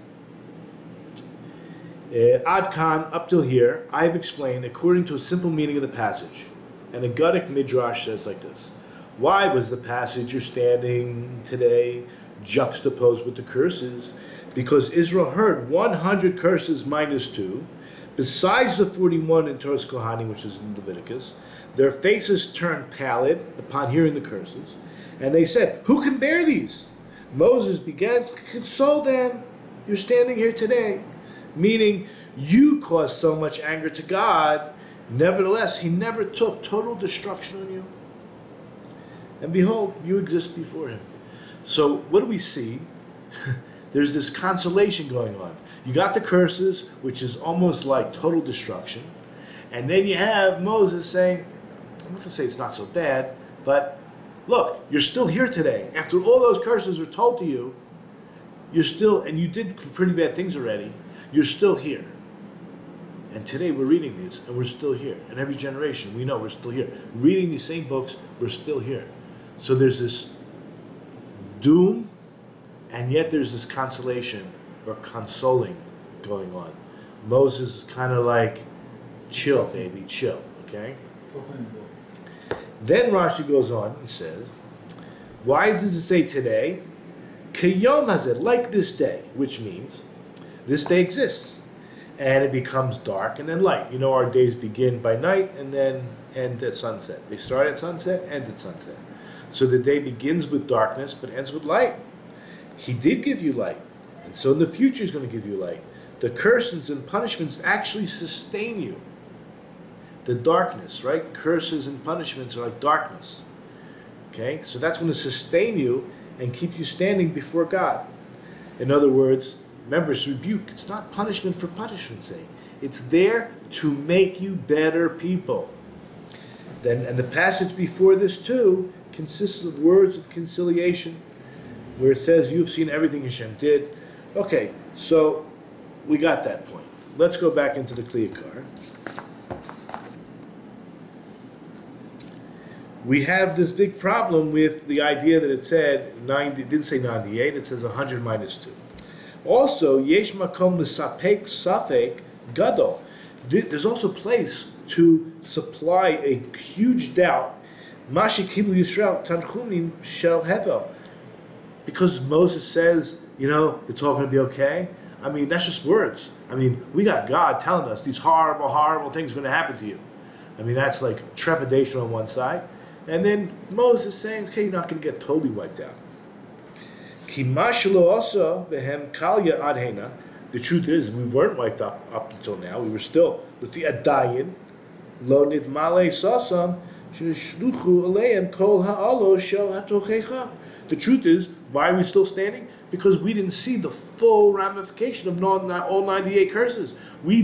Ad Kan, up till here, I've explained according to a simple meaning of the passage. And the Gadic Midrash says like this. Why was the passage you're standing today juxtaposed with the curses? Because Israel heard 100 curses minus 2, besides the 41 in Torah's Kohanim, which is in Leviticus. Their faces turned pallid upon hearing the curses, and they said, who can bear these? Moses began, console them. You're standing here today. Meaning, you caused so much anger to God, nevertheless, he never took total destruction on you. And behold, you exist before him. So, what do we see? There's this consolation going on. You got the curses, which is almost like total destruction. And then you have Moses saying, I'm not going to say it's not so bad, but look, you're still here today. After all those curses are told to you, you're still, and you did pretty bad things already, you're still here. And today we're reading these, and we're still here. And every generation, we know we're still here. Reading these same books, we're still here. So there's this doom, and yet there's this consolation, or consoling, going on. Moses is kind of like, chill, baby, chill, okay? Then Rashi goes on and says, why does it say today? Kiyom hazeh, like this day, which means this day exists. And it becomes dark and then light. You know, our days begin by night and then end at sunset. They start at sunset, end at sunset. So the day begins with darkness but ends with light. He did give you light. And so in the future he's going to give you light. The curses and punishments actually sustain you. The darkness, right? Curses and punishments are like darkness. Okay? So that's going to sustain you and keep you standing before God. In other words, remember, it's rebuke. It's not punishment for punishment's sake. It's there to make you better people. Then, and the passage before this too consists of words of conciliation. where it says, you've seen everything Hashem did. Okay, so we got that point. Let's go back into the Kliyakar. We have this big problem with the idea that it said 90, it didn't say 98, it says 100 minus 2. Also, yesh makom l'sapek safek gadol. There's also place to supply a huge doubt. Mashi kibu Yisrael tanchumim shel hevel. Because Moses says, it's all going to be okay. I mean, that's just words. I mean, we got God telling us these horrible, horrible things are going to happen to you. I mean, that's like trepidation on one side. And then Moses saying, okay, you're not going to get totally wiped out. The truth is, we weren't wiped up until now. We were still with the adayin. Lo nidmale sasam sheshluchu aleim kol ha'alo shel hatochecha. The truth is, why are we still standing? Because we didn't see the full ramification of all 98 curses. We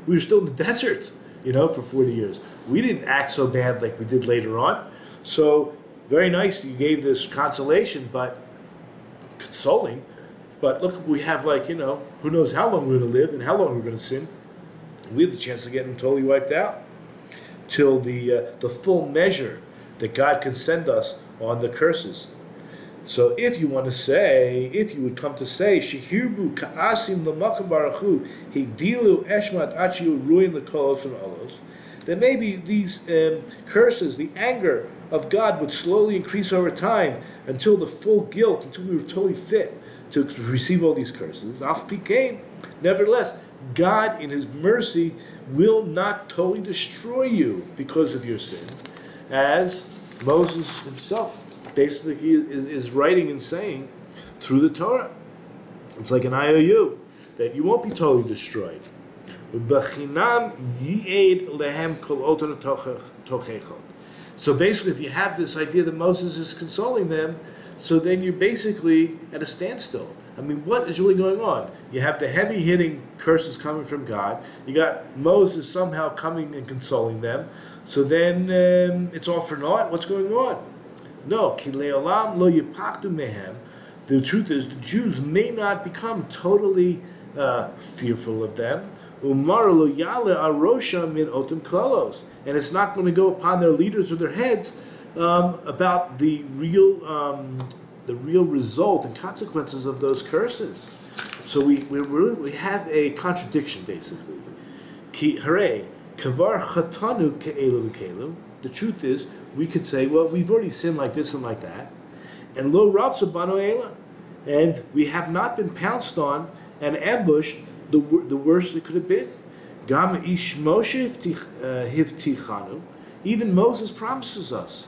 were still in the desert, for 40 years. We didn't act so bad like we did later on. So, very nice, you gave this consolation, but consoling. But look, we have who knows how long we're going to live and how long we're going to sin. We have the chance of getting totally wiped out till the full measure that God can send us on the curses. So if you want to say, if you would come to say, Shehirbu ka'asim l'makam baruchu higdilu eshmat achiu ruin l'kolos and olos, then maybe these curses, the anger of God would slowly increase over time until the full guilt, until we were totally fit to receive all these curses. Af pikein. Nevertheless, God in His mercy will not totally destroy you because of your sin, as Moses himself basically is writing and saying through the Torah. It's like an IOU, that you won't be totally destroyed. So basically, if you have this idea that Moses is consoling them, so then you're basically at a standstill. I mean, what is really going on? You have the heavy-hitting curses coming from God. You got Moses somehow coming and consoling them. So then it's all for naught. What's going on? No, ki le'olam lo yipakdu mehem. The truth is, the Jews may not become totally fearful of them. Umar lo yale arosha min otim klalos, and it's not going to go upon their leaders or their heads about the real result and consequences of those curses. So we have a contradiction basically. Ki hare kavar chatanu ke'elu v'ke'elu. The truth is, we could say, well, we've already sinned like this and like that, and lo ravsa banu ela, and we have not been pounced on and ambushed the worst it could have been. Gam ish Moshe hivtichanu. Even Moses promises us.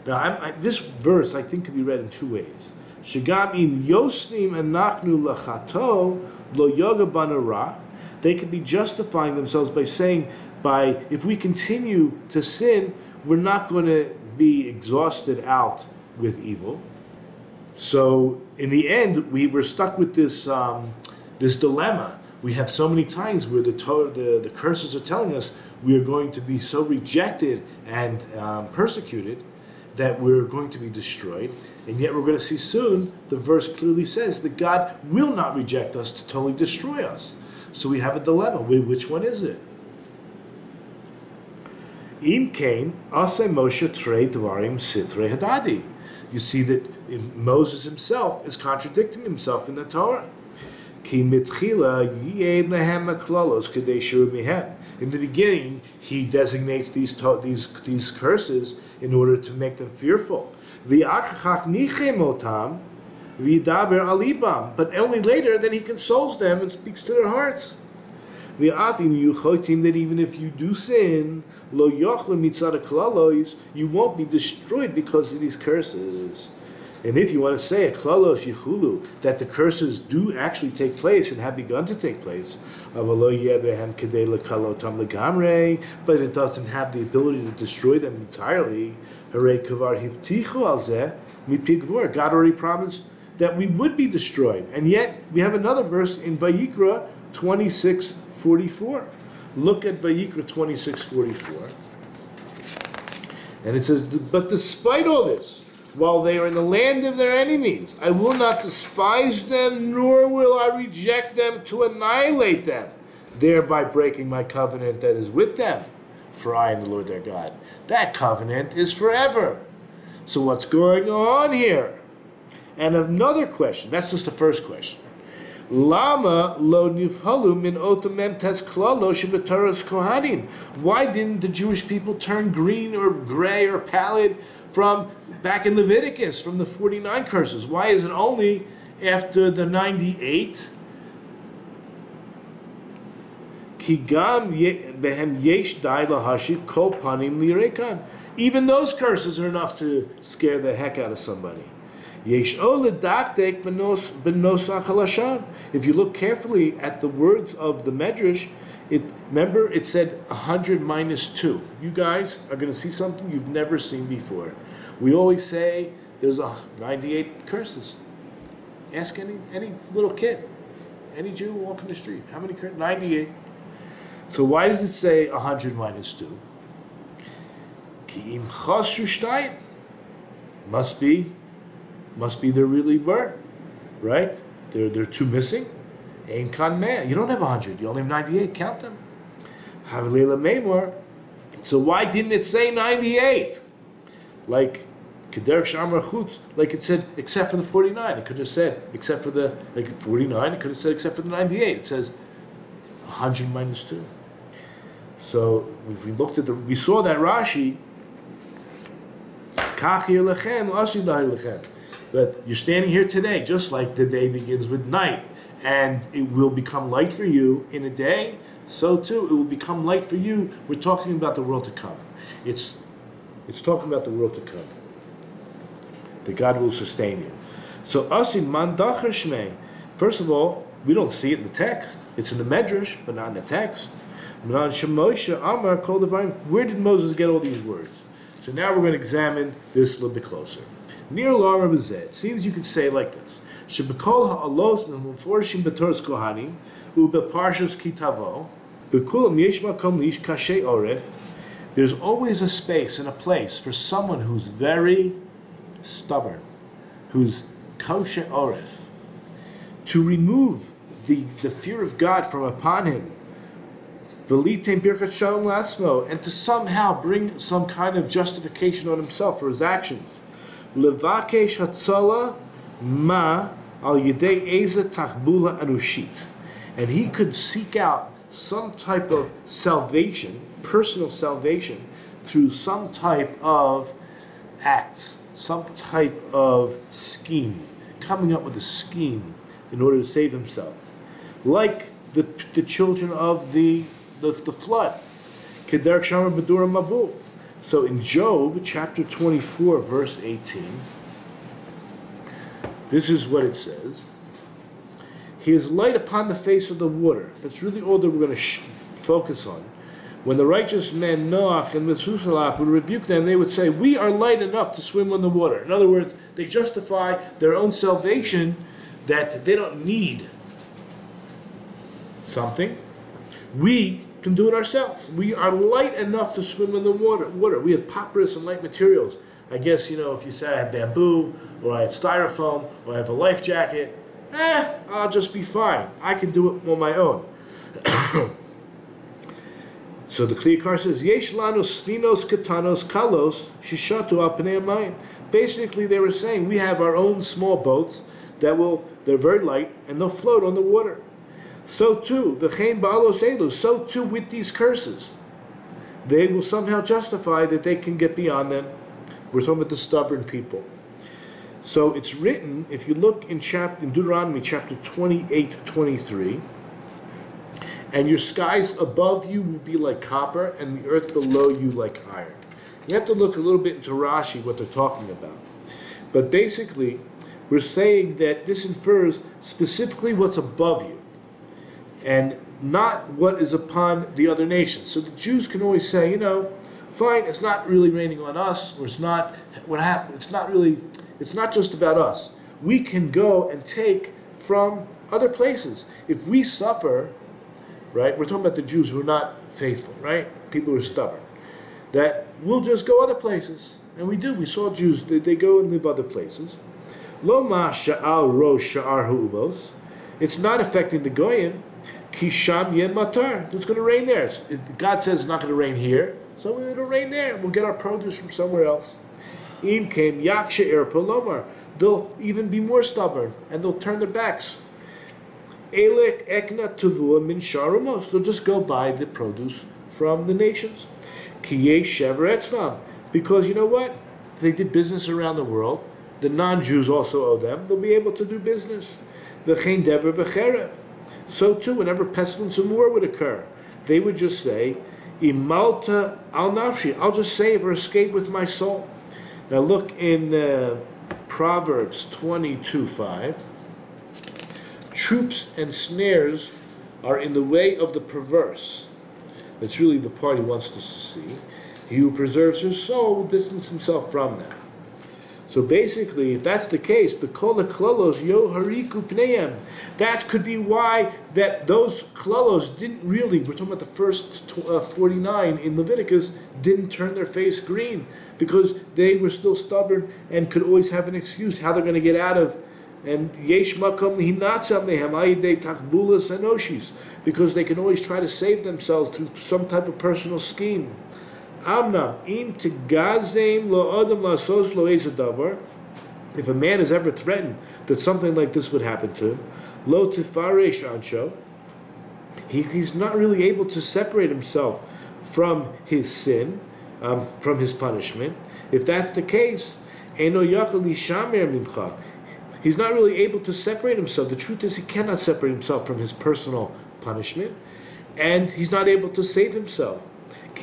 Now, this verse I think could be read in two ways. Shagam im yosnim anachnu lachato lo yoga banu ra. They could be justifying themselves by saying, if we continue to sin, we're not going to be exhausted out with evil. So in the end, we're stuck with this dilemma. We have so many times where the curses are telling us we are going to be so rejected and persecuted that we're going to be destroyed. And yet we're going to see soon, the verse clearly says that God will not reject us to totally destroy us. So we have a dilemma. Which one is it? Im kain asay Moshe trei dvarim sitrei hadadi. You see that Moses himself is contradicting himself in the Torah. Ki mitchila yed lehem aklalos kadei shur mihem. In the beginning, he designates these curses in order to make them fearful. V'achach nichem otam v'daber alibam. But only later, then he consoles them and speaks to their hearts. V'atim yuchotim, that even if you do sin, lo yochlu mitzad klalos, you won't be destroyed because of these curses. And if you want to say a klalos yichulu, that the curses do actually take place and have begun to take place, but it doesn't have the ability to destroy them entirely. God already promised that we would be destroyed. And yet, we have another verse in Vayikra 26:44. Look at Vayikra 26:44. And it says, but despite all this, while they are in the land of their enemies. I will not despise them, nor will I reject them to annihilate them, thereby breaking my covenant that is with them. For I am the Lord their God. That covenant is forever. So what's going on here? And another question, that's just the first question. Lama lo nifhalu min otamem tes klalo shebetoras kohanim. Why didn't the Jewish people turn green or gray or pallid from back in Leviticus, from the 49 curses? Why is it only after the 98? Even those curses are enough to scare the heck out of somebody. If you look carefully at the words of the Medrash, remember it said 100 minus 2. You guys are going to see something you've never seen before. We always say there's 98 curses. Ask any little kid, any Jew walking the street. How many curses? 98. So why does it say 100 minus 2? Must be there really were, right? There are 2 missing. Ein kan meh. You don't have 100. You only have 98. Count them. Havleila meimor. So why didn't it say 98? Like Kederek Shamar Chutz, like it said, except for the 49. It could have said, except for the 49. It could have said, except for the 98. It says 100 minus 2. So if we looked at we saw that Rashi, that you're standing here today, just like the day begins with night, and it will become light for you in a day, so too it will become light for you. We're talking about the world to come. It's talking about the world to come. That God will sustain you. So asin man dacher shmei. First of all, we don't see it in the text. It's in the Medrash, but not in the text. Where did Moses get all these words? So now we're going to examine this a little bit closer. Near Lara Bazeh, it seems you could say like this: Shebekol ha'alos meforshim b'toras kohanim u'beparshas kitavo b'kulam yesh makom lish kashay oref. There's always a space and a place for someone who's very stubborn, who's kashay oref, to remove the fear of God from upon him. And to somehow bring some kind of justification on himself for his actions. Levakesh hatzala ma al yedei eza tachbula anushit. And he could seek out some type of salvation, personal salvation, through some type of acts, some type of scheme, coming up with a scheme in order to save himself. Like the children of the flood. Kederek Shamar B'dura Mabu. So in Job chapter 24, verse 18, this is what it says. He is light upon the face of the water. That's really all that we're going to focus on. When the righteous men Noach and Methuselah would rebuke them, they would say, we are light enough to swim on the water. In other words, they justify their own salvation, that they don't need something. We can do it ourselves. We are light enough to swim in the water. We have papyrus and light materials. I guess, if you say I have bamboo, or I have styrofoam, or I have a life jacket, I'll just be fine. I can do it on my own. So the Kliyakar says, Yesh lanu sfinos katanos kalos shishatu al pnei hamayim. Basically, they were saying, we have our own small boats they're very light, and they'll float on the water. So too, v'chein ba'alos elu, so too with these curses. They will somehow justify that they can get beyond them. We're talking about the stubborn people. So it's written, if you look in Deuteronomy chapter 28-23, and your skies above you will be like copper, and the earth below you like iron. You have to look a little bit into Rashi, what they're talking about. But basically, we're saying that this infers specifically what's above you, and not what is upon the other nations. So the Jews can always say, fine, it's not really raining on us, or it's not just about us. We can go and take from other places. If we suffer, right, we're talking about the Jews who are not faithful, right? People who are stubborn. That we'll just go other places. And we do. We saw Jews, they go and live other places. Lo ma sha'al rosh sha'ar ha'ubos. It's not affecting the goyim. Ki sham yem matar. It's going to rain there. God says it's not going to rain here, so it'll rain there. We'll get our produce from somewhere else. Im came yakshe er polomar. They'll even be more stubborn, and they'll turn their backs. Elek ekna tuvua min sharumos. They'll just go buy the produce from the nations. Ki yesh shever etzlam. Because you know what? They did business around the world. The non-Jews also owe them. They'll be able to do business. V'chein dever v'cherev. So too, whenever pestilence and war would occur, they would just say, Imalta al nafshi. I'll just save or escape with my soul. Now look in Proverbs 22:5. Troops and snares are in the way of the perverse. That's really the part he wants us to see. He who preserves his soul will distance himself from them. So basically, if that's the case, B'kol ha'klalos yo hariku pneihem. That could be why that those klalos didn't really, we're talking about the first 49 in Leviticus, didn't turn their face green, because they were still stubborn and could always have an excuse how they're going to get out of. And yesh makom hinatza mehem ayidei takbulas anoshis, because they can always try to save themselves through some type of personal scheme. Amnam im tegazem lo adam lasos lo ezadavar. If a man is ever threatened that something like this would happen to him, lo tifaresh ansho, he's not really able to separate himself from his sin, from his punishment. If that's the case, eno yachal lishamer mimcha. He's not really able to separate himself. The truth is, he cannot separate himself from his personal punishment, and he's not able to save himself. If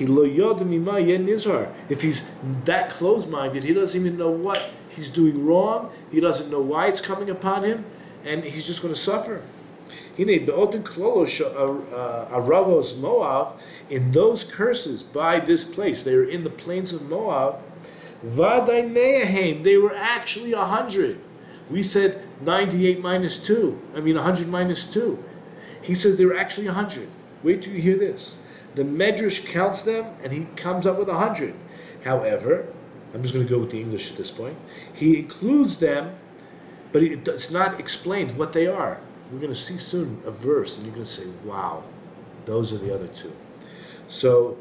he's that close-minded, he doesn't even know what he's doing wrong. He doesn't know why it's coming upon him, and he's just going to suffer. In those curses by this place, they were in the plains of Moab. They were actually 100. We said 98 minus 2. 100 minus 2. He says they were actually 100. Wait till you hear this. The Medrash counts them, and he comes up with 100. However, I'm just going to go with the English at this point. He includes them, but it's not explained what they are. We're going to see soon a verse, and you're going to say, wow, those are the other two. So,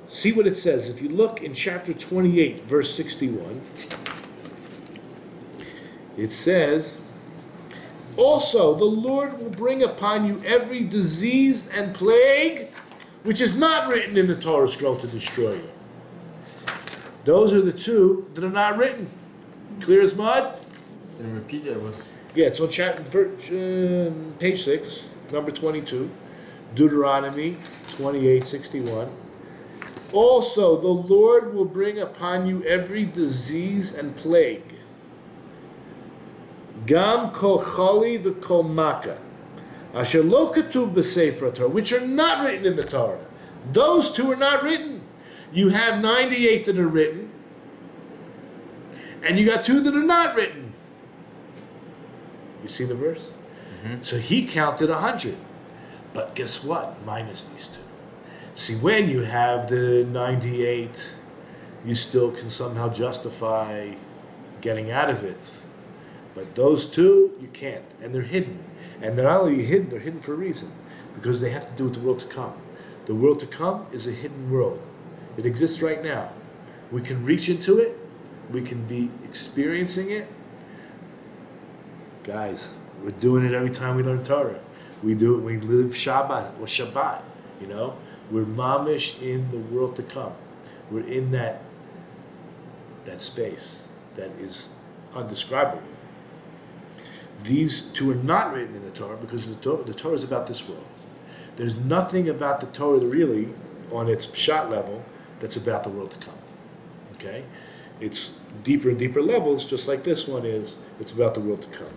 see what it says. If you look in chapter 28, verse 61, it says, also, the Lord will bring upon you every disease and plague which is not written in the Torah scroll to destroy you. Those are the two that are not written. Clear as mud? And repeat that was. Yeah, it's on page 6, number 22, Deuteronomy 28:61. Also, the Lord will bring upon you every disease and plague. Gam kol chali v'kol maka. Asher lo katuv b'sefer Torah, which are not written in the Torah. Those two are not written. You have 98 that are written, and you got 2 that are not written. You see the verse? Mm-hmm. So he counted 100. But guess what? Minus these 2. See, when you have the 98, you still can somehow justify getting out of it. But those 2, you can't. And they're hidden. And they're not only hidden, they're hidden for a reason. Because they have to do with the world to come. The world to come is a hidden world. It exists right now. We can reach into it. We can be experiencing it. Guys, we're doing it every time we learn Torah. We do it when we live Shabbat or Shabbat. You know? We're mamish in the world to come. We're in that space that is undescribable. These 2 are not written in the Torah because the Torah is about this world. There's nothing about the Torah really, on its pshat level, that's about the world to come. Okay? It's deeper and deeper levels, just like this one is. It's about the world to come.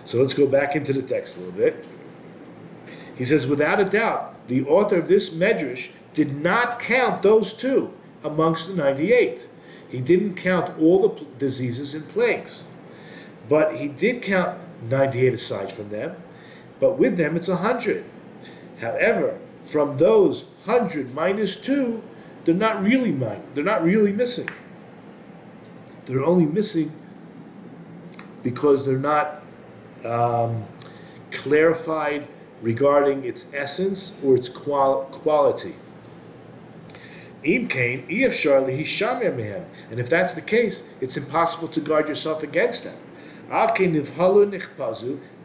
So let's go back into the text a little bit. He says, without a doubt, the author of this Medrash did not count those 2 amongst the 98. He didn't count all the diseases and plagues. But he did count 98 aside from them. But with them, it's 100. However, from those 100 minus 2, they're not really they're not really missing. They're only missing because they're not clarified regarding its essence or its quality. And if that's the case, it's impossible to guard yourself against them.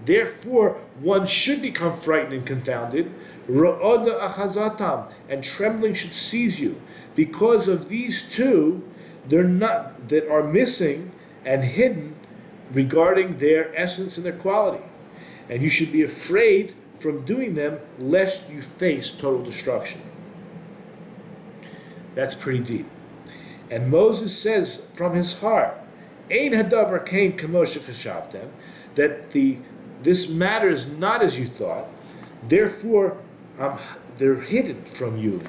Therefore, one should become frightened and confounded, and trembling should seize you, because of these two that are missing and hidden regarding their essence and their quality. And you should be afraid from doing them, lest you face total destruction. That's pretty deep. And Moses says from his heart, Ein hadavar kain kamo shechashavtem, that this matter is not as you thought. Therefore, they're hidden from you,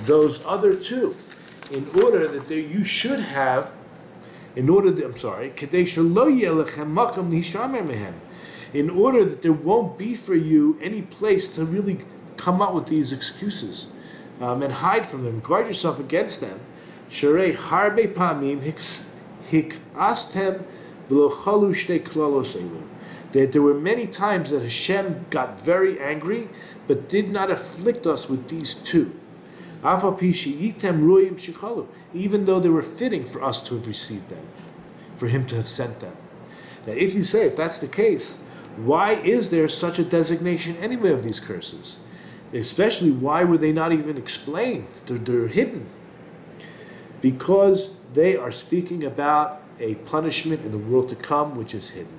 those other two, in order that you should have, in order that there won't be for you any place to really come up with these excuses and hide from them. Guard yourself against them. Sharei harbe pamim hikastem v'lo chalu shtei klalos elu. That there were many times that Hashem got very angry, but did not afflict us with these two. Even though they were fitting for us to have received them, for Him to have sent them. Now, if you say, if that's the case, why is there such a designation anyway of these curses? Especially, why were they not even explained? They're hidden. Because they are speaking about a punishment in the world to come, which is hidden.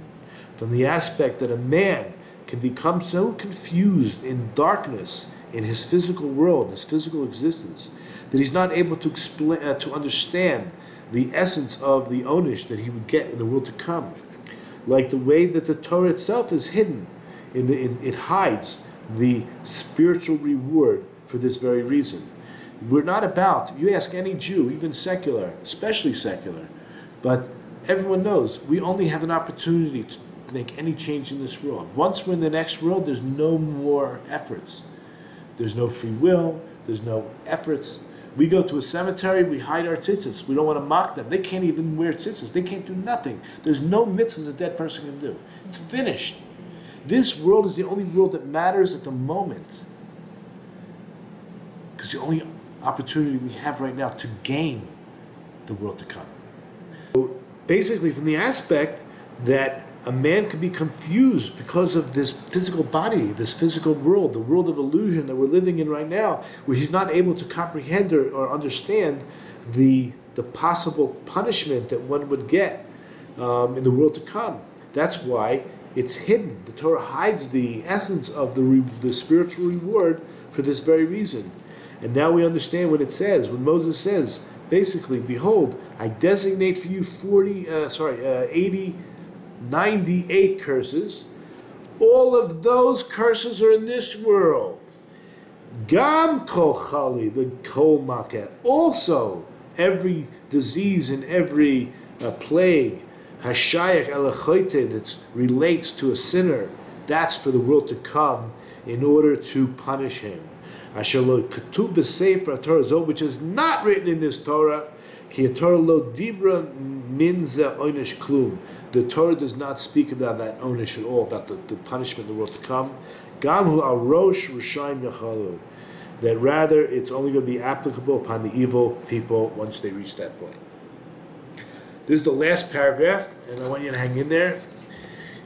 From the aspect that a man can become so confused in darkness in his physical world, his physical existence, that he's not able to explain, to understand the essence of the onish that he would get in the world to come. Like the way that the Torah itself is hidden, it hides the spiritual reward for this very reason. We're not about, you ask any Jew, even secular, especially secular, but everyone knows we only have an opportunity to make any change in this world. Once we're in the next world, there's no more efforts. There's no free will, there's no efforts. We go to a cemetery, we hide our tzitzis. We don't want to mock them. They can't even wear tzitzis. They can't do nothing. There's no mitzvahs a dead person can do. It's finished. This world is the only world that matters at the moment. Because the only opportunity we have right now to gain the world to come. So basically, from the aspect that a man could be confused because of this physical body, this physical world, the world of illusion that we're living in right now, where he's not able to comprehend or understand the possible punishment that one would get in the world to come. That's why it's hidden. The Torah hides the essence of the spiritual reward for this very reason. And now we understand what it says, when Moses says, basically, behold, I designate for you 98 curses. All of those curses are in this world. Gam kol chali, the kol makeh. Also, every disease and every plague, hashayach elachote, that relates to a sinner, that's for the world to come in order to punish him. Asher lo ketub b'sefer Torah, which is not written in this Torah. Ki Torah lo dibra min ze oynish klum. The Torah does not speak about that onish at all, about the punishment in the world to come. Gamhu arosh rishayim yachalu. That rather it's only going to be applicable upon the evil people once they reach that point. This is the last paragraph, and I want you to hang in there.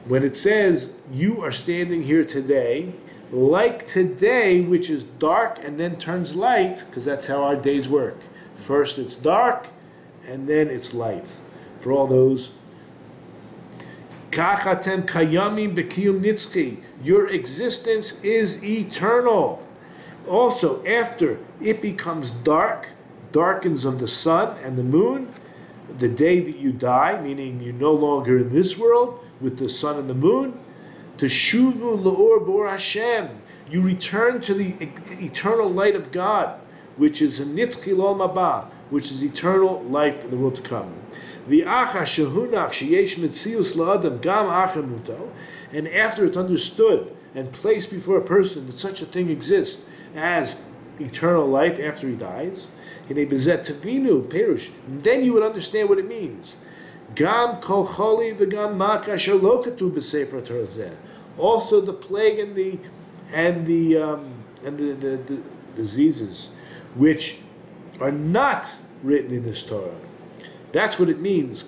When it says, you are standing here today, like today, which is dark and then turns light, because that's how our days work. First it's dark, and then it's light. For all those, Kachatem kayamim b'kiyum nitzchi. Your existence is eternal. Also, after it becomes dark, darkens of the sun and the moon, the day that you die, meaning you're no longer in this world with the sun and the moon, teshuvu l'or bor Hashem. You return to the eternal light of God, which is a nitzchi l'olam haba, which is eternal life in the world to come. And after it's understood and placed before a person that such a thing exists as eternal life after he dies. Then you would understand what it means. Gam kol choli v'gam maka shelo katuv b'sefer Torah zeh. Also the plague and the diseases which are not written in this Torah. That's what it means.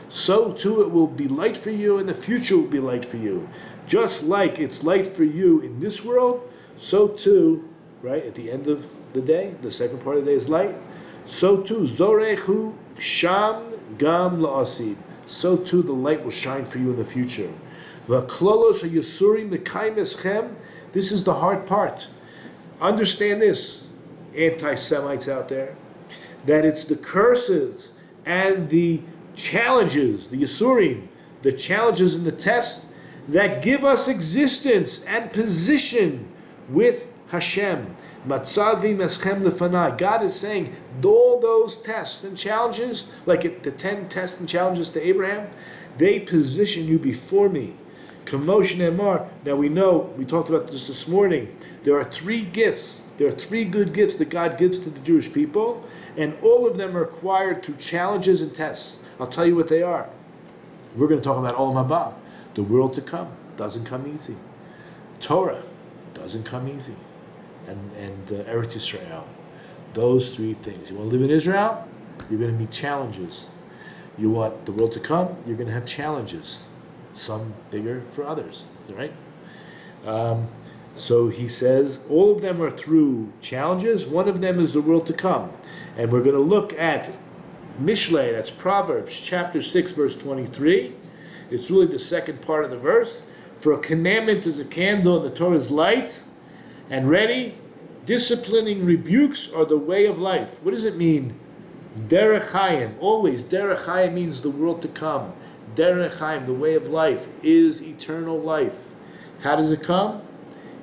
So too it will be light for you, and the future will be light for you. Just like it's light for you in this world, so too, right, at the end of the day, the second part of the day is light. So too, Zorechu Sham Gam La'asid. So too the light will shine for you in the future. V'klolos ha'yisurim mekayim eschem. This is the hard part. Understand this, anti-Semites out there, that it's the curses and the challenges, the Yisurim, the challenges and the tests that give us existence and position with Hashem. Matzavim eschem lefanai. God is saying, all those tests and challenges, like the 10 tests and challenges to Abraham, they position you before me. Commotion Emar. Now we know, we talked about this morning, there are 3 gifts. There are 3 good gifts that God gives to the Jewish people, and all of them are acquired through challenges and tests. I'll tell you what they are. We're going to talk about Olam Haba. The world to come doesn't come easy. Torah doesn't come easy. And Eretz Yisrael. Those 3 things. You want to live in Israel? You're going to meet challenges. You want the world to come? You're going to have challenges. Some bigger for others, right? So he says, all of them are through challenges. One of them is the world to come. And we're going to look at Mishlei, that's Proverbs chapter 6, verse 23. It's really the second part of the verse. For a commandment is a candle, and the Torah is light. And ready, disciplining rebukes are the way of life. What does it mean? Derech Chaim, always. Derech Chaim means the world to come. Derech Chaim, the way of life, is eternal life. How does it come?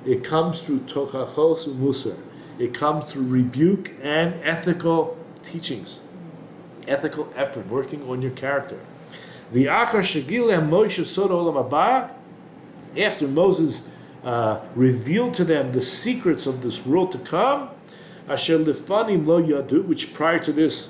It comes through tochachos u'musar. It comes through rebuke and ethical teachings. Ethical effort, working on your character. After Moses revealed to them the secrets of this world to come, asher lefanim lo yadu, which prior to this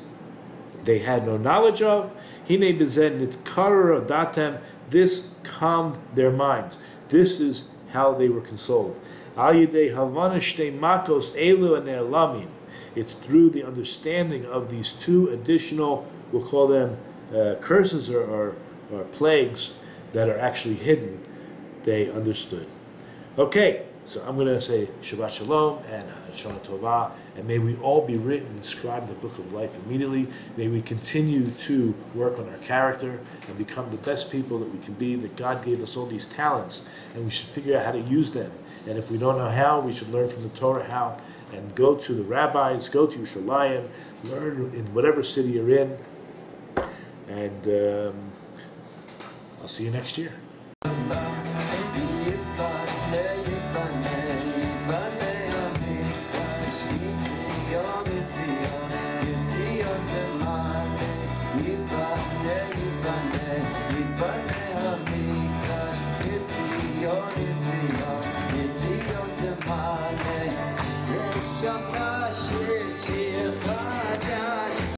they had no knowledge of, hine bezen nitkarer datem, this calmed their minds. This is how they were consoled. Al yedei havana shtei makos elu and ne'elamim. It's through the understanding of these 2 additional, we'll call them curses or plagues that are actually hidden, they understood. Okay, so I'm going to say Shabbat Shalom and Shana Tova, and may we all be written and inscribed in the book of life immediately. May we continue to work on our character and become the best people that we can be, that God gave us all these talents, and we should figure out how to use them. And if we don't know how, we should learn from the Torah how, and go to the rabbis, go to Yerushalayim, learn in whatever city you're in, and I'll see you next year. Yiboneh